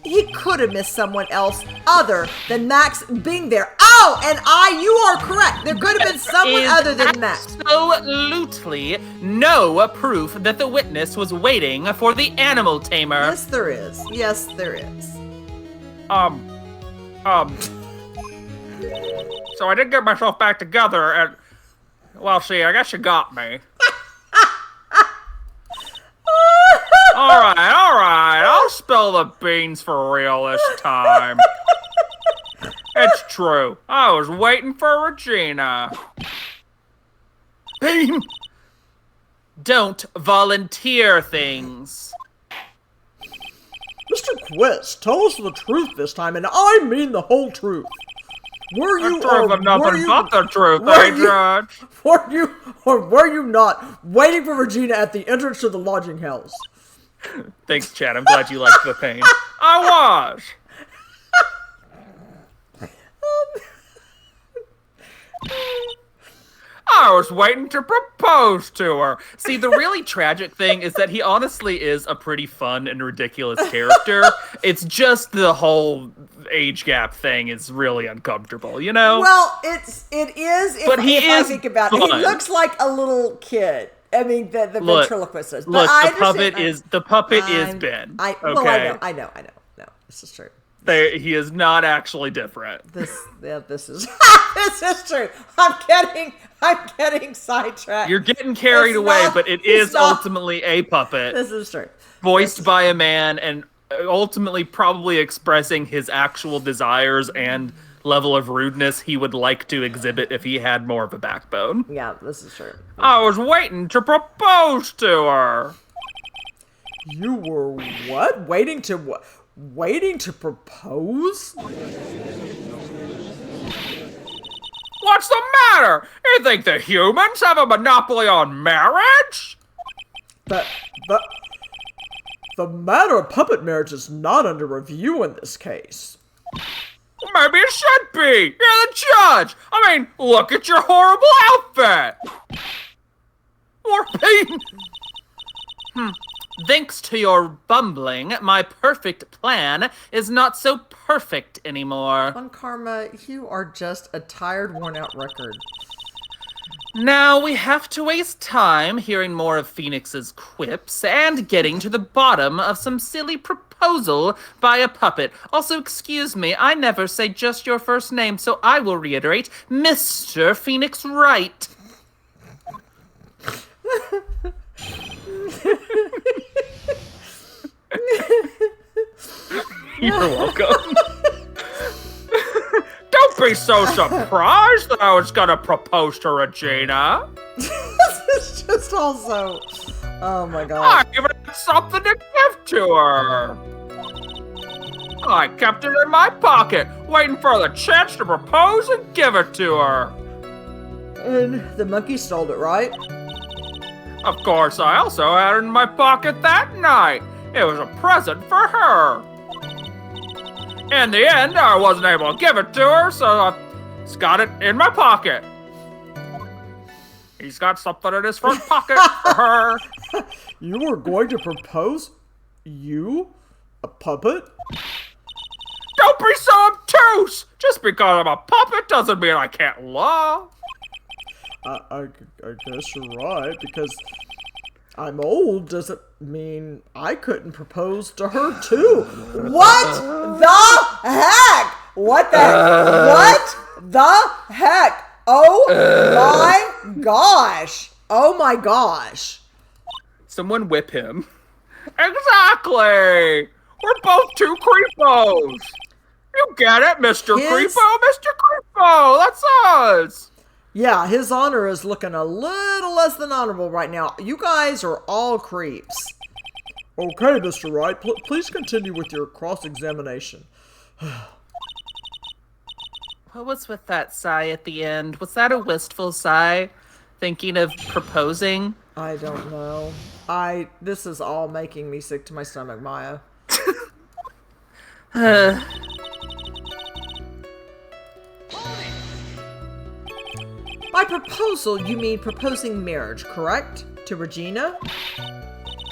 S1: he could have missed someone else other than Max being there. Oh, and you are correct. There could have been someone other than Max.
S2: Absolutely no proof that the witness was waiting for the animal tamer.
S1: Yes, there is. Yes, there is.
S3: So I did get myself back together and, well, see, I guess you got me. All right, I'll spill the beans for real this time. It's true. I was waiting for Regina.
S2: Don't volunteer things.
S5: Mr. Quest, tell us the truth this time, and I mean the whole truth. Were you
S3: nothing but the truth, eh, Judge?
S5: Were you not waiting for Regina at the entrance to the lodging house?
S2: Thanks, Chad. I'm glad you liked the pain.
S3: I was. I was waiting to propose to her.
S2: See, the really tragic thing is that he honestly is a pretty fun and ridiculous character. It's just the whole age gap thing is really uncomfortable, you know?
S1: Well, it is.
S2: But he is
S1: I think about it. He looks like a little kid. I mean, the ventriloquist does. But
S2: the puppet is Ben.
S1: Well, I know. No, this is true.
S2: He is not actually different.
S1: This is this is true. I'm getting sidetracked.
S2: You're getting carried away, but it is ultimately a puppet.
S1: This is true.
S2: Voiced by a man and ultimately probably expressing his actual desires and level of rudeness he would like to exhibit if he had more of a backbone.
S1: Yeah, this is true.
S3: I was waiting to propose to her.
S5: You were what? Waiting to what? Waiting to propose?
S3: What's the matter? You think the humans have a monopoly on marriage?
S5: The matter of puppet marriage is not under review in this case.
S3: Maybe it should be. You're the judge. I mean, look at your horrible outfit. Or
S2: Thanks to your bumbling, my perfect plan is not so perfect anymore.
S1: Von Karma, you are just a tired, worn-out record.
S2: Now we have to waste time hearing more of Phoenix's quips and getting to the bottom of some silly proposal by a puppet. Also, excuse me, I never say just your first name, so I will reiterate, Mr. Phoenix Wright. You're welcome.
S3: don't be so surprised that I was gonna propose to Regina.
S1: This is just also... Oh my god.
S3: I even had something to give to her. I kept it in my pocket, waiting for the chance to propose and give it to her.
S1: And the monkey stole it, right?
S3: Of course, I also had it in my pocket that night. It was a present for her. In the end, I wasn't able to give it to her, so I just got it in my pocket. He's got something in his front pocket for her.
S5: You were going to propose? You? A puppet?
S3: Don't be so obtuse! Just because I'm a puppet doesn't mean I can't love.
S5: I guess you're right, because I'm old doesn't mean I couldn't propose to her too.
S1: What the heck? What the heck? Oh my gosh. Oh my gosh.
S2: Someone whip him.
S3: Exactly! We're both two creepos! You get it, Mr. Creepo? Mr. Creepo! That's us!
S1: Yeah, his honor is looking a little less than honorable right now. You guys are all creeps.
S5: Okay, Mr. Wright, please continue with your cross-examination.
S2: What was with that sigh at the end? Was that a wistful sigh? Thinking of proposing?
S1: I don't know. This is all making me sick to my stomach, Maya. By proposal, you mean proposing marriage, correct? To Regina?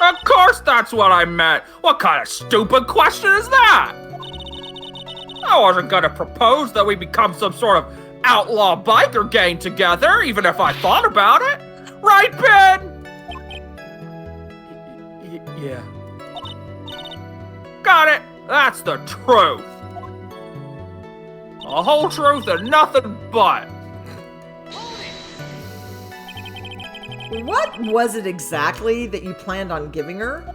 S3: Of course that's what I meant! What kind of stupid question is that? I wasn't gonna propose that we become some sort of outlaw biker gang together, even if I thought about it. Right, Ben?
S2: Yeah.
S3: Got it! That's the truth. The whole truth and nothing but.
S1: What was it exactly that you planned on giving her?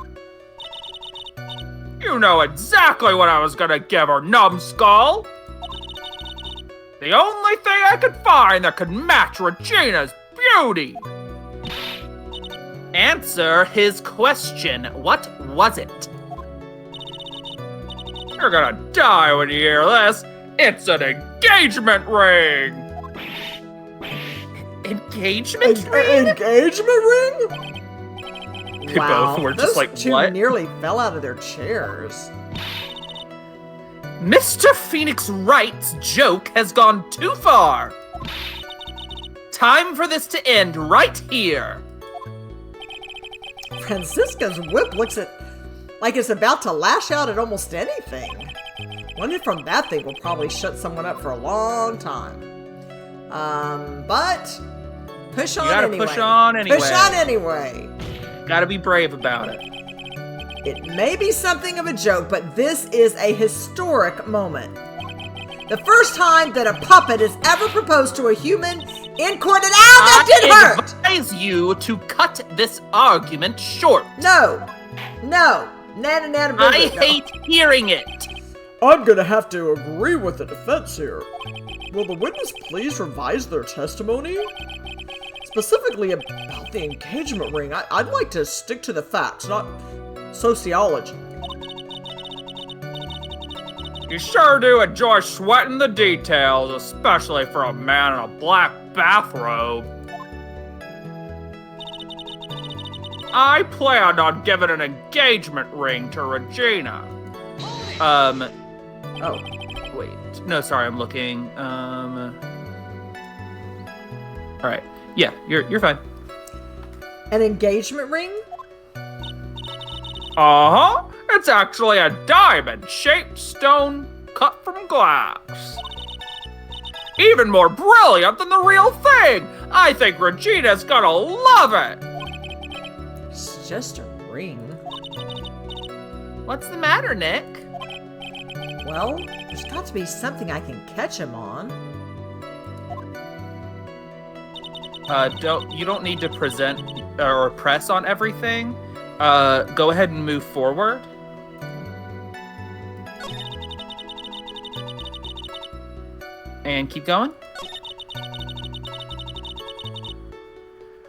S3: You know exactly what I was gonna give her, numbskull! The only thing I could find that could match Regina's beauty!
S2: Answer his question. What was it?
S3: You're gonna die when you hear this! It's an engagement ring!
S2: Engagement ring?
S5: Engagement ring?
S2: They both were just like,
S1: two
S2: what?
S1: Nearly fell out of their chairs.
S2: Mr. Phoenix Wright's joke has gone too far. time for this to end right here.
S1: Franziska's whip looks like it's about to lash out at almost anything. One hit from that thing will probably shut someone up for a long time. But push on anyway.
S2: Push on anyway.
S1: Push on anyway.
S2: Gotta be brave about it.
S1: It may be something of a joke, but this is a historic moment. The first time that a puppet has ever proposed to a human in court, and that did hurt!
S2: I advise you to cut this argument short.
S1: No. Nana,
S2: I hate hearing it.
S5: I'm gonna have to agree with the defense here. Will the witness please revise their testimony? Specifically about the engagement ring, I'd like to stick to the facts, not sociology.
S3: You sure do enjoy sweating the details, especially for a man in a black bathrobe. I planned on giving an engagement ring to Regina.
S2: Oh, wait. No, sorry, I'm looking. All right. Yeah, you're fine.
S1: An engagement ring?
S3: Uh-huh. It's actually a diamond-shaped stone cut from glass. Even more brilliant than the real thing. I think Regina's gonna love it.
S1: It's just a ring.
S2: What's the matter, Nick?
S1: Well, there's got to be something I can catch him on.
S2: You don't need to present or press on everything. Go ahead and move forward. And keep going.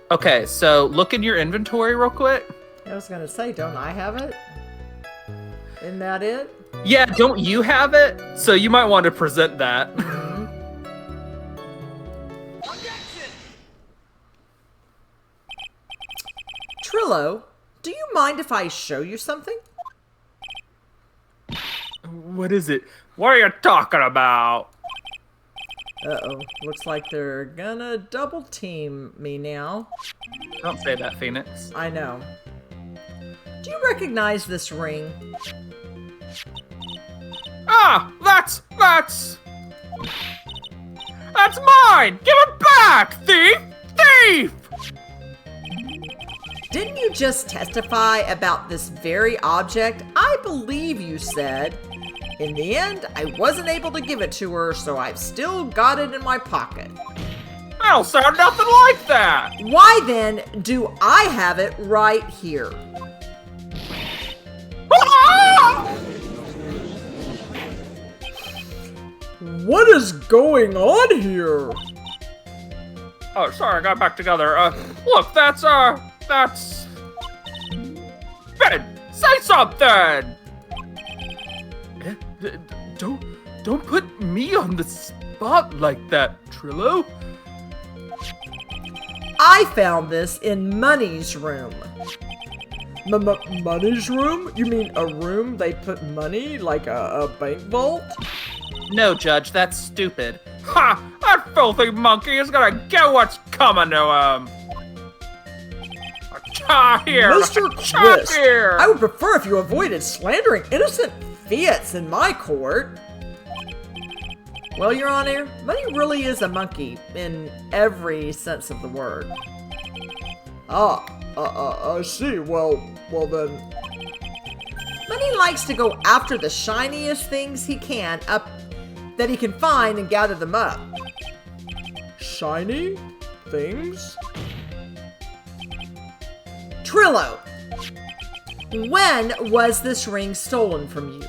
S2: Okay, so look in your inventory real quick.
S1: I was gonna say, don't I have it? Isn't that it?
S2: Yeah, don't you have it? So you might want to present that.
S1: Trilo, do you mind if I show you something?
S2: What is it?
S3: What are you talking about?
S1: Uh-oh, looks like they're gonna double team me now.
S2: Don't say that, Phoenix.
S1: I know. Do you recognize this ring?
S3: Ah, that's mine! Give it back, thief! Thief!
S1: Didn't you just testify about this very object? I believe you said. In the end, I wasn't able to give it to her, so I've still got it in my pocket.
S3: I don't sound nothing like that!
S1: Why then do I have it right here?
S3: Ah!
S5: What is going on here?
S3: Oh, sorry, I got back together. Look, that's... Ben, say something!
S2: Don't put me on the spot like that, Trilo.
S1: I found this in Money's room.
S5: Money's room? You mean a room they put money, like a bank vault?
S2: No, Judge, that's stupid.
S3: Ha! That filthy monkey is gonna get what's coming to him! Here!
S5: Mr. Quist,
S3: Here!
S1: I would prefer if you avoided slandering innocent fiats in my court. Well, Your Honor, Money really is a monkey in every sense of the word.
S5: I see. Well then.
S1: Money likes to go after the shiniest things he can that he can find and gather them up.
S5: Shiny things?
S1: Trilo, when was this ring stolen from you?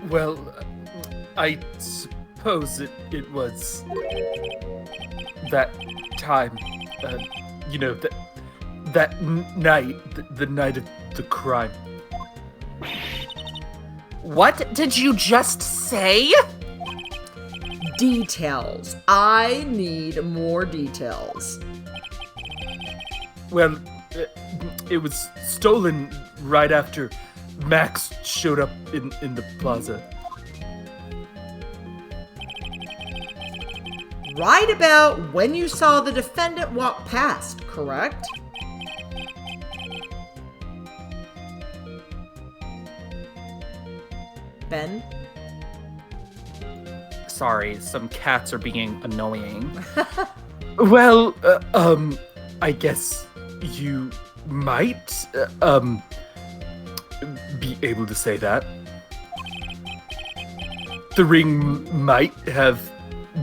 S2: Well, I suppose it was that time, you know, that night, the night of the crime.
S4: What did you just say?
S1: Details. I need more details.
S2: Well, it was stolen right after Max showed up in the plaza.
S1: right about when you saw the defendant walk past, correct? Ben?
S2: Sorry, some cats are being annoying. Well, I guess you might, be able to say that. The ring might have,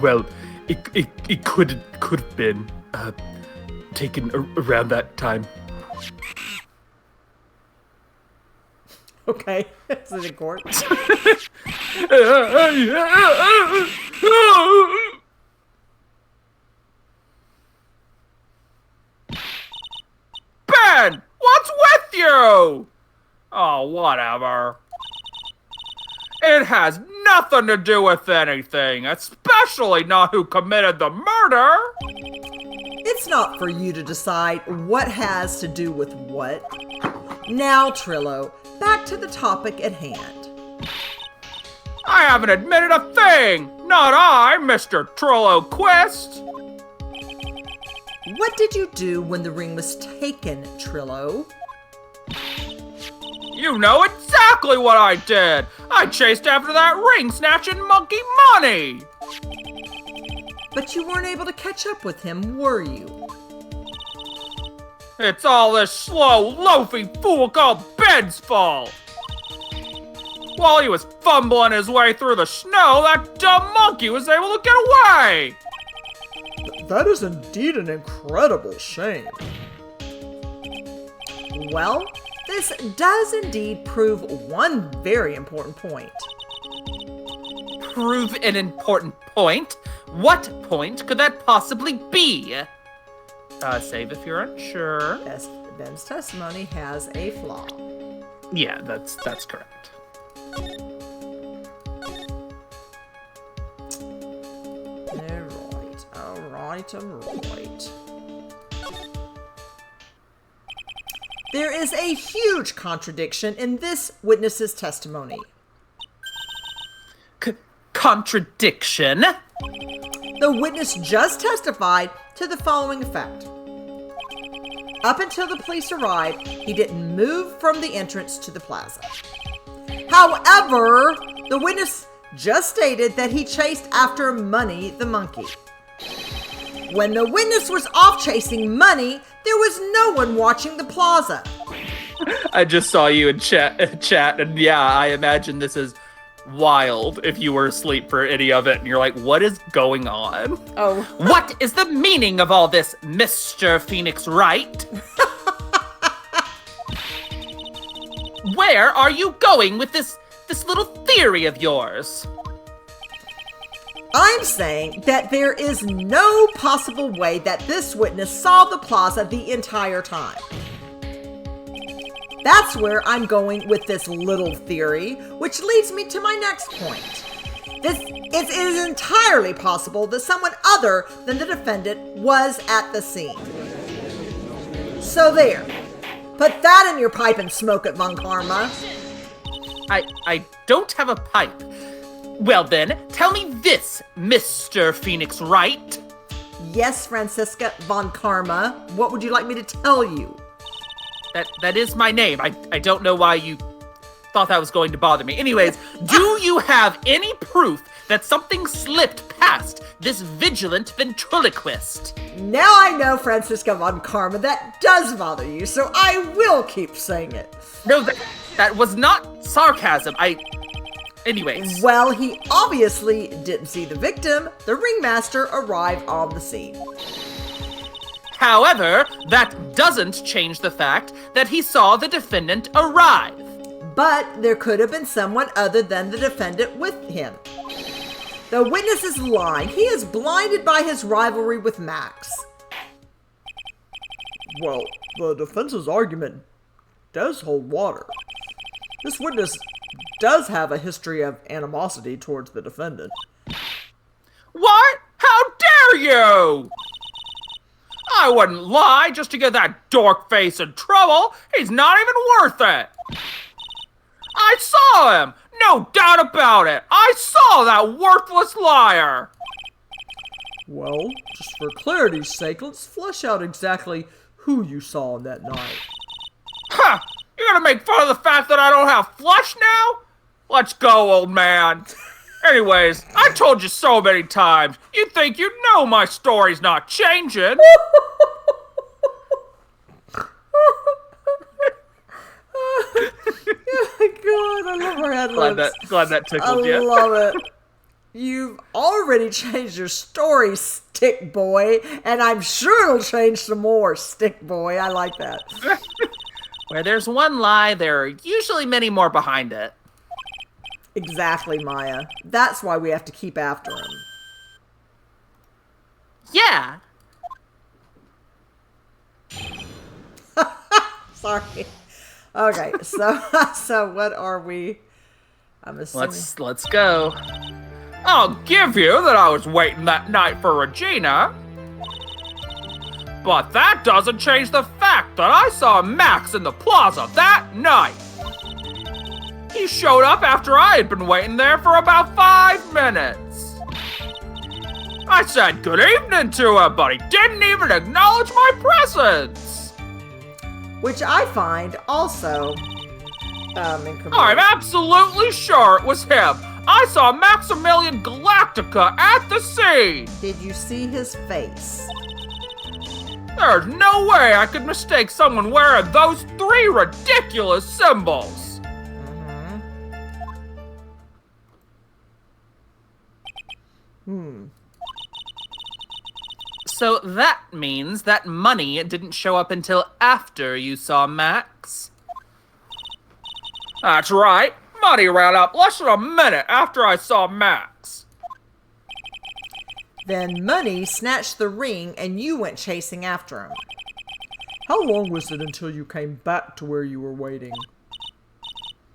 S2: well, it could have been, taken around that time.
S1: Okay, is it in court?
S3: Ben, what's with you? Oh, whatever. It has nothing to do with anything, especially not who committed the murder.
S1: It's not for you to decide what has to do with what. Now, Trilo, back to the topic at hand.
S3: I haven't admitted a thing. Not I, Mr. Trilo Quist.
S1: What did you do when the ring was taken, Trilo?
S3: You know exactly what I did. I chased after that ring, snatching monkey money.
S1: But you weren't able to catch up with him, were you?
S3: It's all this slow, loafing fool called Ben's fault. While he was fumbling his way through the snow, that dumb monkey was able to get away.
S5: That is indeed an incredible shame.
S1: Well, this does indeed prove one very important point.
S2: Prove an important point? What point could that possibly be? Save if you're unsure.
S1: Yes, Ben's testimony has a flaw.
S2: Yeah, that's correct.
S1: Alright. There is a huge contradiction in this witness's testimony.
S2: Contradiction?
S1: The witness just testified to the following effect. Up until the police arrived, he didn't move from the entrance to the plaza. However, the witness just stated that he chased after Money the monkey. When the witness was off chasing Money, there was no one watching the plaza.
S2: I just saw you in chat, and yeah, I imagine this is wild if you were asleep for any of it, and you're like, what is going on?
S1: Oh.
S2: What is the meaning of all this, Mr. Phoenix Wright? Where are you going with this little theory of yours?
S1: I'm saying that there is no possible way that this witness saw the plaza the entire time. That's where I'm going with this little theory, which leads me to my next point. It is entirely possible that someone other than the defendant was at the scene. So there. Put that in your pipe and smoke it, Von Karma.
S2: I don't have a pipe. Well then, tell me this, Mr. Phoenix Wright.
S1: Yes, Franziska von Karma. What would you like me to tell you?
S2: That is my name. I don't know why you thought that was going to bother me. Anyways, do you have any proof that something slipped past this vigilant ventriloquist?
S1: Now I know, Franziska von Karma, that does bother you, so I will keep saying it.
S2: No, that was not sarcasm. Anyways.
S1: Well, he obviously didn't see the victim. The ringmaster arrived on the scene.
S2: However, that doesn't change the fact that he saw the defendant arrive.
S1: But there could have been someone other than the defendant with him. The witness is lying. He is blinded by his rivalry with Max.
S5: Well, the defense's argument does hold water. This witness does have a history of animosity towards the defendant.
S3: What? How dare you! I wouldn't lie just to get that dork face in trouble. He's not even worth it. I saw him. No doubt about it. I saw that worthless liar.
S5: Well, just for clarity's sake, let's flesh out exactly who you saw on that night.
S3: Ha! You're gonna make fun of the fact that I don't have flush now? Let's go, old man. Anyways, I told you so many times. You think you know my story's not changing.
S1: Oh my god, I love her headlines.
S3: Glad that tickled you.
S1: I love it. You've already changed your story, Stick Boy, and I'm sure it'll change some more, Stick Boy. I like that.
S2: Where there's one lie, there are usually many more behind it.
S1: Exactly, Maya. That's why we have to keep after him.
S2: Yeah.
S1: Sorry. Okay, so what are we? I'm assuming.
S2: Let's go.
S3: I'll give you that I was waiting that night for Regina. But that doesn't change the fact that I saw Max in the plaza that night. He showed up after I had been waiting there for about 5 minutes. I said good evening to him, but he didn't even acknowledge my presence.
S1: Which I find also incriminating.
S3: I'm absolutely sure it was him. I saw Maximilian Galactica at the scene.
S1: Did you see his face?
S3: There's no way I could mistake someone wearing those 3 ridiculous symbols.
S2: So that means that money didn't show up until after you saw Max?
S3: That's right. Money ran up less than a minute after I saw Max.
S1: Then Money snatched the ring and you went chasing after him.
S5: How long was it until you came back to where you were waiting?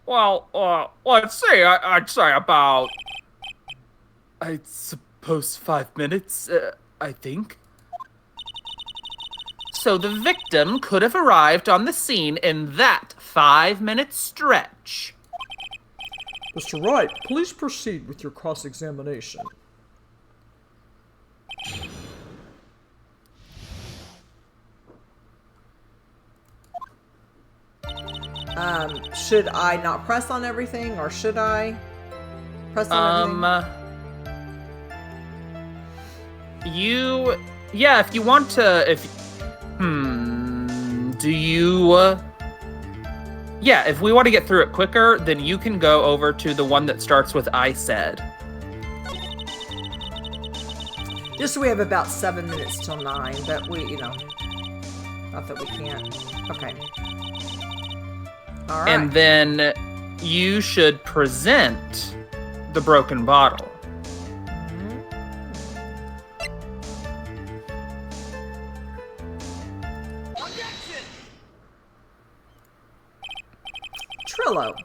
S3: Well, let's see. I'd say about...
S2: I suppose 5 minutes, I think. So the victim could have arrived on the scene in that 5-minute stretch.
S5: Mr. Wright, please proceed with your cross-examination.
S1: Should I not press on everything, or should I press on everything?
S2: Yeah, if you want to, yeah, if we want to get through it quicker, then you can go over to the one that starts with I said.
S1: Just so we have about 7 minutes till 9, but we, not that we can't. Okay. All right.
S2: And then you should present the broken bottle.
S1: Trilo,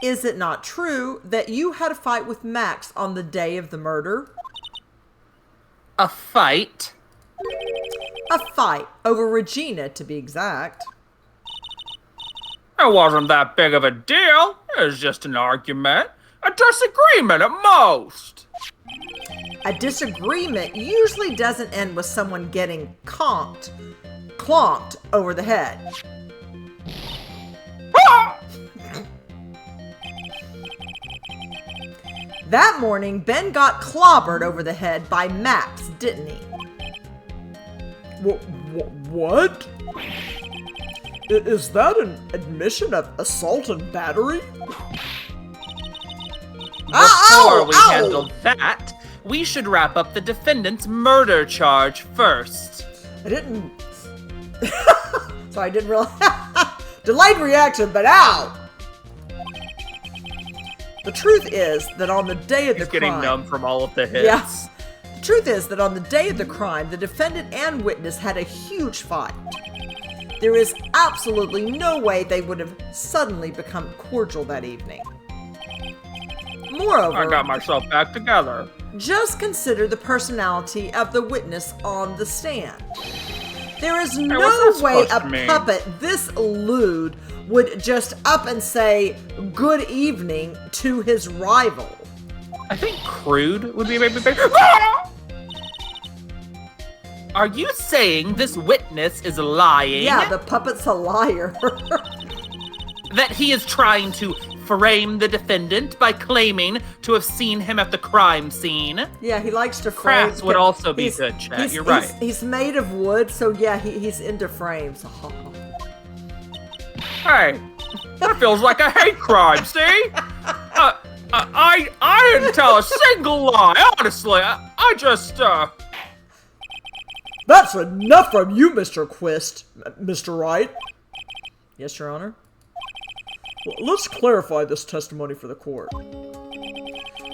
S1: is it not true that you had a fight with Max on the day of the murder?
S2: A fight?
S1: A fight over Regina, to be exact.
S3: It wasn't that big of a deal. It was just an argument. A disagreement at most.
S1: A disagreement usually doesn't end with someone getting clonked over the head. That morning, Ben got clobbered over the head by Max, didn't he?
S5: What? Is that an admission of assault and battery?
S2: Before we handle that, we should wrap up the defendant's murder charge first.
S1: I didn't... Sorry, I didn't realize... Delayed reaction, but ow! The truth is that on the day of the crime...
S3: He's getting numb from all of the hits.
S1: Yes. The truth is that on the day of the crime, the defendant and witness had a huge fight. There is absolutely no way they would have suddenly become cordial that evening. Moreover,
S3: I got myself back together.
S1: Just consider the personality of the witness on the stand. There is no way a puppet this lewd would just up and say good evening to his rival.
S2: I think crude would be maybe better. Are you saying this witness is lying?
S1: Yeah, the puppet's a liar.
S2: That he is trying to frame the defendant by claiming to have seen him at the crime scene?
S1: Yeah, he likes to frame.
S2: Crafts would also be good, chat. You're right.
S1: He's made of wood, so yeah, he's into frames.
S3: Hey, that feels like a hate crime, see? I didn't tell a single lie, honestly. I just,
S5: That's enough from you, Mr. Quist, Mr. Wright.
S1: Yes, Your Honor.
S5: Well, let's clarify this testimony for the court.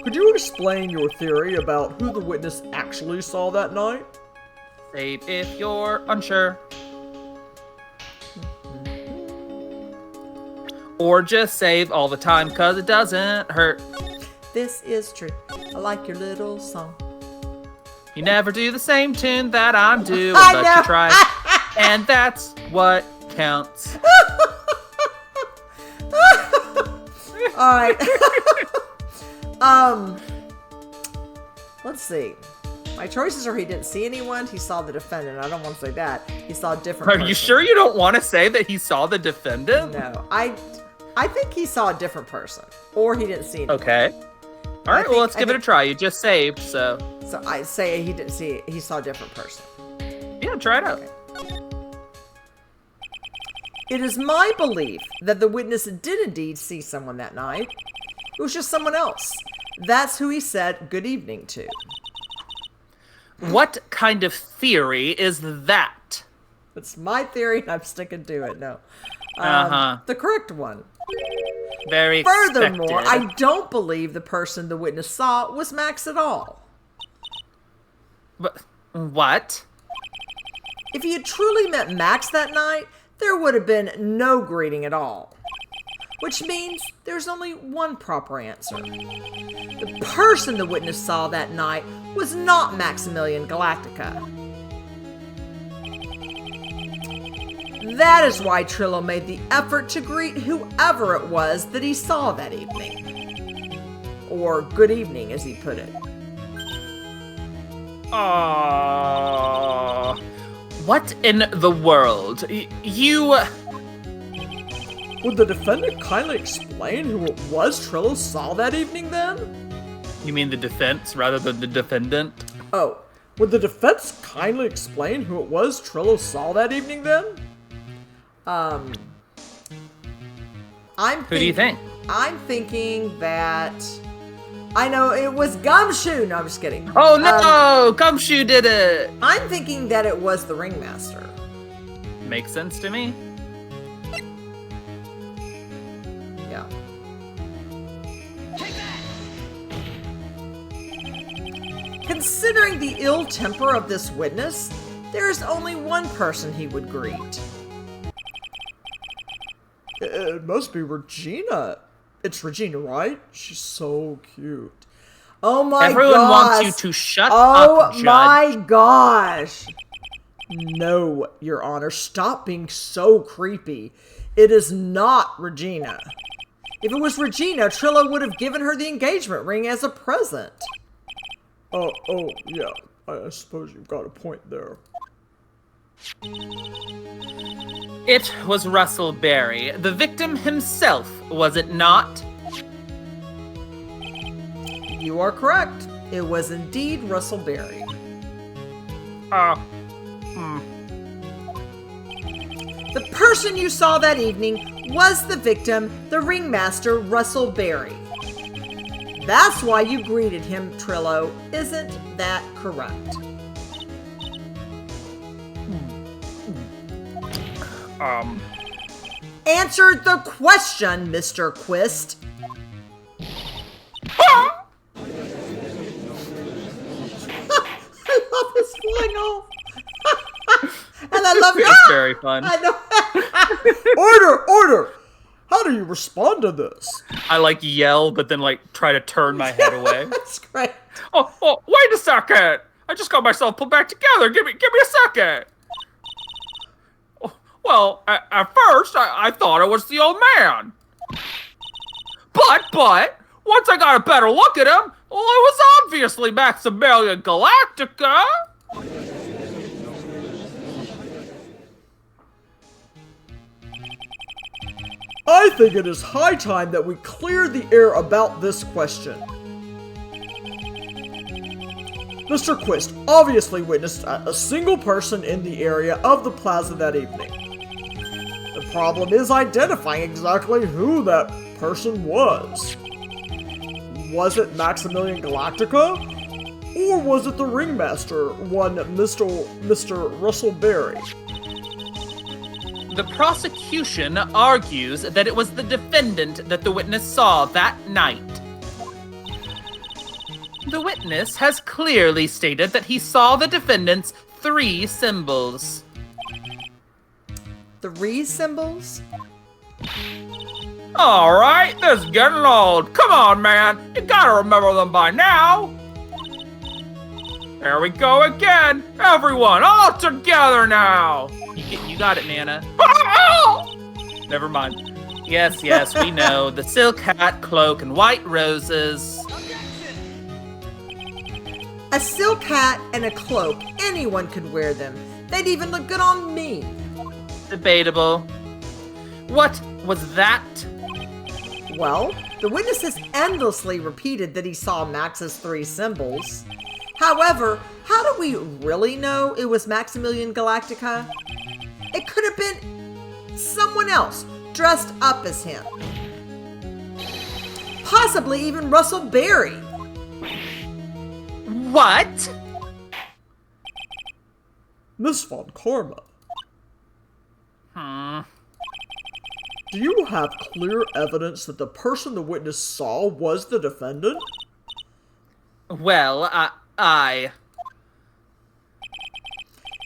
S5: Could you explain your theory about who the witness actually saw that night?
S2: Save if you're unsure. Or just save all the time, cause it doesn't hurt.
S1: This is true. I like your little song.
S2: You never do the same tune that I'm doing,
S1: I
S2: but
S1: know.
S2: you try. And that's what counts.
S1: All right. Let's see. My choices are he didn't see anyone, he saw the defendant. I don't want to say that. He saw a different
S2: Are
S1: person.
S2: you sure you don't want to say that he saw the defendant?
S1: No. I think he saw a different person. Or he didn't see anyone.
S2: Okay. All right, well, let's give it a try. You just saved, so...
S1: So I say he didn't see it. He saw a different person.
S2: Yeah, try it out.
S1: It is my belief that the witness did indeed see someone that night. It was just someone else. That's who he said good evening to.
S2: What kind of theory is that?
S1: It's my theory, and I'm sticking to it. No. The correct one.
S2: Very
S1: Furthermore,
S2: expected.
S1: I don't believe the person the witness saw was Max at all.
S2: But what?
S1: If he had truly met Max that night, there would have been no greeting at all. Which means there's only one proper answer. The person the witness saw that night was not Maximilian Galactica. That is why Trilo made the effort to greet whoever it was that he saw that evening. Or good evening, as he put it.
S2: What in the world? You...
S5: Would the defendant kindly explain who it was Trilo saw that evening then?
S2: You mean the defense rather than the defendant?
S5: Oh, would the defense kindly explain who it was Trilo saw that evening then?
S2: Who do you think?
S1: I'm thinking that... I know, it was Gumshoe! No, I'm just kidding.
S2: Oh no! Gumshoe did it!
S1: I'm thinking that it was the ringmaster.
S2: Makes sense to me.
S1: Yeah. Considering the ill temper of this witness, there is only one person he would greet.
S5: It must be Regina. It's Regina, right? She's so cute.
S1: Oh my gosh.
S2: Everyone wants you to shut
S1: Oh
S2: up, Judge.
S1: my gosh. No, Your Honor, stop being so creepy. It is not Regina. If it was Regina, Trilo would have given her the engagement ring as a present.
S5: Oh, yeah. I suppose you've got a point there.
S2: It was Russell Berry, the victim himself, was it not?
S1: You are correct. It was indeed Russell Berry. The person you saw that evening was the victim, the ringmaster, Russell Berry. That's why you greeted him, Trilo. Isn't that correct? Answer the question, Mr. Quist. I love his flying off. And I love
S2: It's very fun.
S1: I know.
S5: Order! How do you respond to this?
S2: I yell, but then try to turn my head away.
S1: That's great.
S3: Oh, wait a second! I just got myself put back together. Give me a second. Well, at first, I thought it was the old man. But, once I got a better look at him, well, it was obviously Maximilian Galactica.
S5: I think it is high time that we clear the air about this question. Mr. Quist obviously witnessed a single person in the area of the plaza that evening. The problem is identifying exactly who that person was. Was it Maximilian Galactica? Or was it the ringmaster, one Mr. Russell Berry?
S2: The prosecution argues that it was the defendant that the witness saw that night. The witness has clearly stated that he saw the defendant's 3 symbols.
S1: 3 symbols?
S3: Alright, this is getting old. Come on, man. You gotta remember them by now. There we go again. Everyone, all together now.
S2: You got it, Nana. Never mind. Yes, we know. The silk hat, cloak, and white roses.
S1: A silk hat and a cloak. Anyone could wear them. They'd even look good on me.
S2: Debatable. What was that?
S1: Well, the witness has endlessly repeated that he saw Max's 3 symbols. However, how do we really know it was Maximilian Galactica? It could have been someone else dressed up as him. Possibly even Russell Berry.
S2: What?
S5: Miss Von Karma. Do you have clear evidence that the person the witness saw was the defendant?
S2: Well,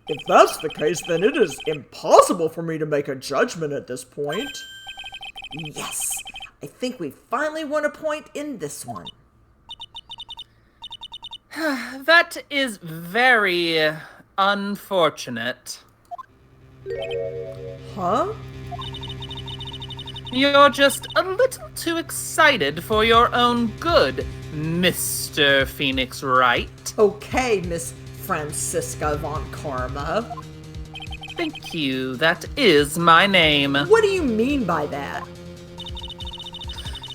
S5: If that's the case, then it is impossible for me to make a judgment at this point.
S1: Yes, I think we finally won a point in this one.
S2: That is very unfortunate.
S1: Huh?
S2: You're just a little too excited for your own good, Mr. Phoenix Wright.
S1: Okay, Miss Franziska von Karma.
S2: Thank you. That is my name.
S1: What do you mean by that?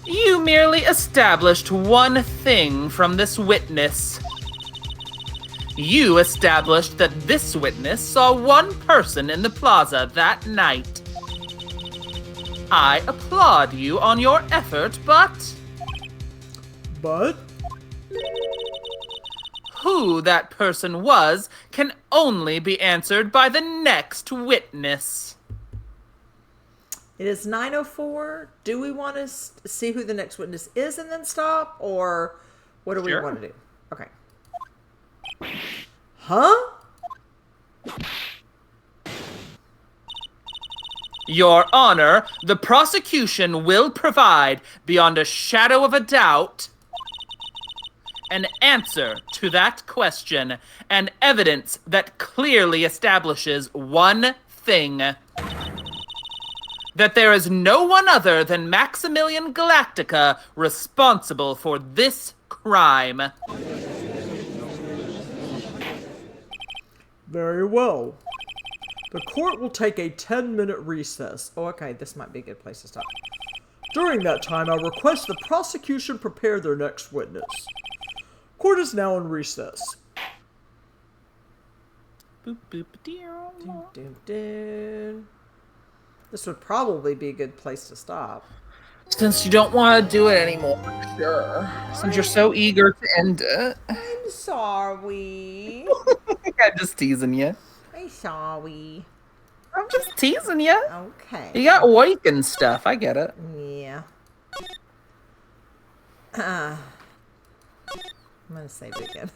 S2: You merely established one thing from this witness. You established that this witness saw one person in the plaza that night. I applaud you on your effort, but...
S5: But?
S2: Who that person was can only be answered by the next witness.
S1: It is 9:04. Do we want to see who the next witness is and then stop? Or what do we want to do? Okay. Huh?
S2: Your Honor, the prosecution will provide, beyond a shadow of a doubt, an answer to that question, and evidence that clearly establishes one thing. That there is no one other than Maximilian Galactica responsible for this crime.
S5: Very well. The court will take a 10-minute recess.
S1: Oh, okay, this might be a good place to stop.
S5: During that time, I request the prosecution prepare their next witness. Court is now in recess.
S2: Boop, boop, dear.
S1: Dun, dun, dun. This would probably be a good place to stop.
S2: Since you don't want to do it anymore, sure. Since you're so eager to end it.
S1: I'm sorry.
S2: I'm just teasing you.
S1: I'm sorry.
S2: I'm just teasing you.
S1: Okay.
S2: You got work and stuff. I get it.
S1: Yeah. I'm gonna save it again.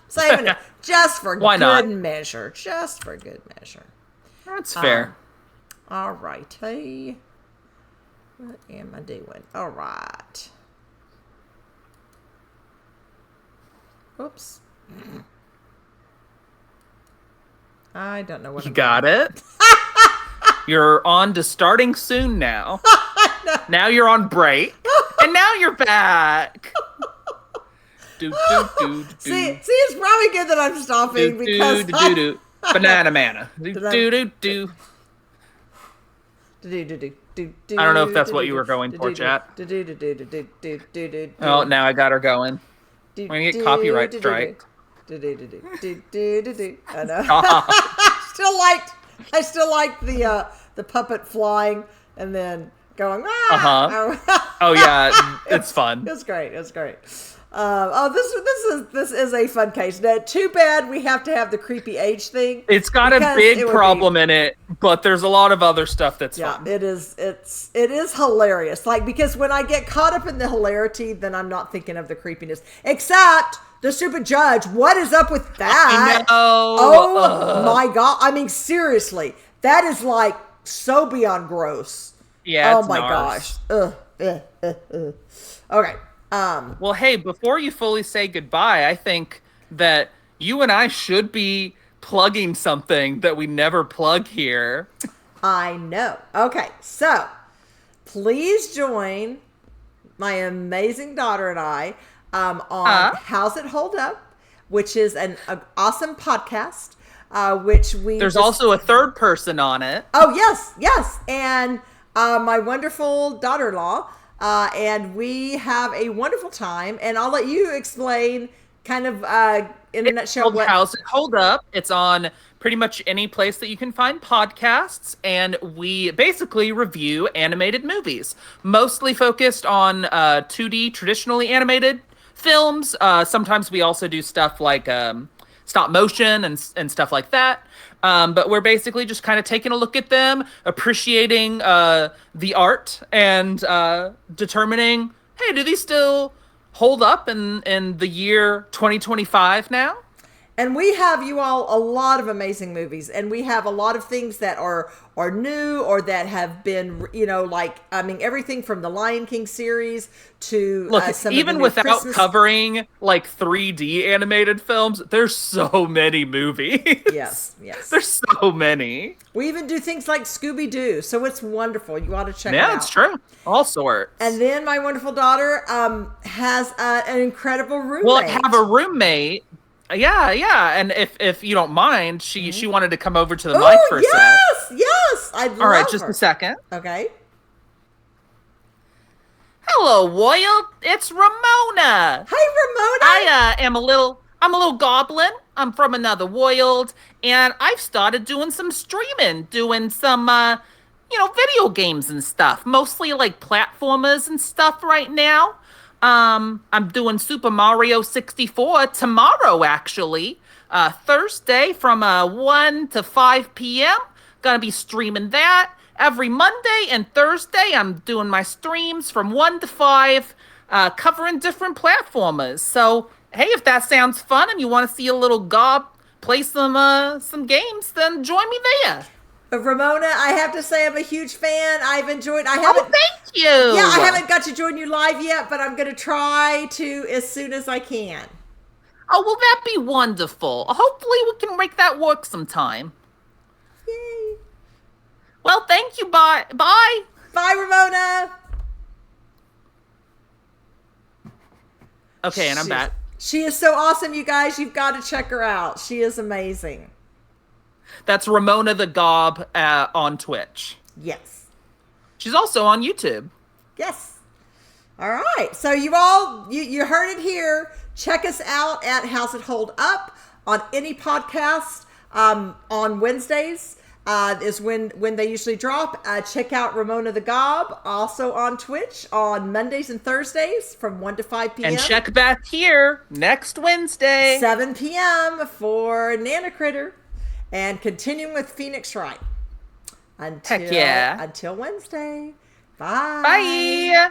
S1: Saving it just for
S2: Why
S1: good
S2: not?
S1: measure. Just for good measure.
S2: That's fair.
S1: All right. Hey. What am I doing? All right. Oops. I don't know what
S2: You
S1: I'm
S2: got
S1: doing.
S2: it. You're on to starting soon now. Now you're on break. And now you're back. Do, do, do, do.
S1: See, it's probably good that I'm stopping because
S2: do, do, do. Banana manna. Do, do, do, do. I don't know if that's what you were going for, chat. Oh, now I got her going. We're gonna get copyright strike.
S1: I know. I still liked the puppet flying and then going.
S2: Oh yeah, it's fun.
S1: It's great. This is a fun case. Now, too bad we have to have the creepy age thing.
S2: It's got a big problem in it, but there's a lot of other stuff that's fun.
S1: It is hilarious. Like, because when I get caught up in the hilarity, then I'm not thinking of the creepiness. Except the stupid judge. What is up with that?
S2: I know.
S1: Oh my God. I mean, seriously, that is like so beyond gross.
S2: Yeah.
S1: Oh my gosh. Okay.
S2: Well, hey, before you fully say goodbye, I think that you and I should be plugging something that we never plug here.
S1: I know. Okay, so please join my amazing daughter and I on How's It Hold Up, which is an awesome podcast, which we...
S2: There's also a third person on it.
S1: Oh, yes. And my wonderful daughter-in-law. And we have a wonderful time, and I'll let you explain kind of in a nutshell what...
S2: How's It Hold Up? It's on pretty much any place that you can find podcasts, and we basically review animated movies, mostly focused on 2D traditionally animated films. Sometimes we also do stuff like stop motion and stuff like that. But we're basically just kind of taking a look at them, appreciating the art, and determining, hey, do these still hold up in the year 2025 now?
S1: And we have you all a lot of amazing movies, and we have a lot of things that are new or that have been, everything from the Lion King series to some
S2: even
S1: of the
S2: without
S1: Christmas...
S2: covering like 3D animated films, there's so many movies.
S1: Yes.
S2: There's so many.
S1: We even do things like Scooby-Doo, so it's wonderful. You ought to check it out.
S2: Yeah, it's true. All sorts.
S1: And then my wonderful daughter has an incredible roommate.
S2: Well, I have a roommate. Yeah, and if you don't mind, she wanted to come over to the mic for a sec.
S1: Yes, I'd love her.
S2: All right, just a second.
S1: Okay.
S4: Hello, Woyle. It's Ramona.
S1: Hi, Ramona.
S4: I'm a little goblin. I'm from another world, and I've started doing some streaming, doing some video games and stuff, mostly like platformers and stuff right now. I'm doing Super Mario 64 tomorrow, actually. Thursday from 1 to 5 p.m. Gonna be streaming that. Every Monday and Thursday, I'm doing my streams from 1 to 5, covering different platformers. So, hey, if that sounds fun and you want to see a little gob play some games, then join me there.
S1: Ramona, I have to say I'm a huge fan. I've enjoyed...
S4: Thank you.
S1: Yeah, I haven't got to join you live yet, but I'm going to try to as soon as I can.
S4: Oh, well, that'd be wonderful. Hopefully we can make that work sometime.
S1: Yay.
S4: Well, thank you. Bye. Bye.
S1: Bye, Ramona.
S2: Okay, and I'm back.
S1: She is so awesome, you guys. You've got to check her out. She is amazing.
S2: That's Ramona the Gob on Twitch.
S1: Yes.
S2: She's also on YouTube.
S1: Yes. All right. So you all, you heard it here. Check us out at How's It Hold Up on any podcast on Wednesdays. Is when they usually drop. Check out Ramona the Gob, also on Twitch on Mondays and Thursdays from 1 to 5 p.m.
S2: And check back here next Wednesday.
S1: 7 p.m. for NanaCritter. And continuing with Phoenix Wright.
S2: Heck yeah.
S1: Until Wednesday. Bye.
S2: Bye.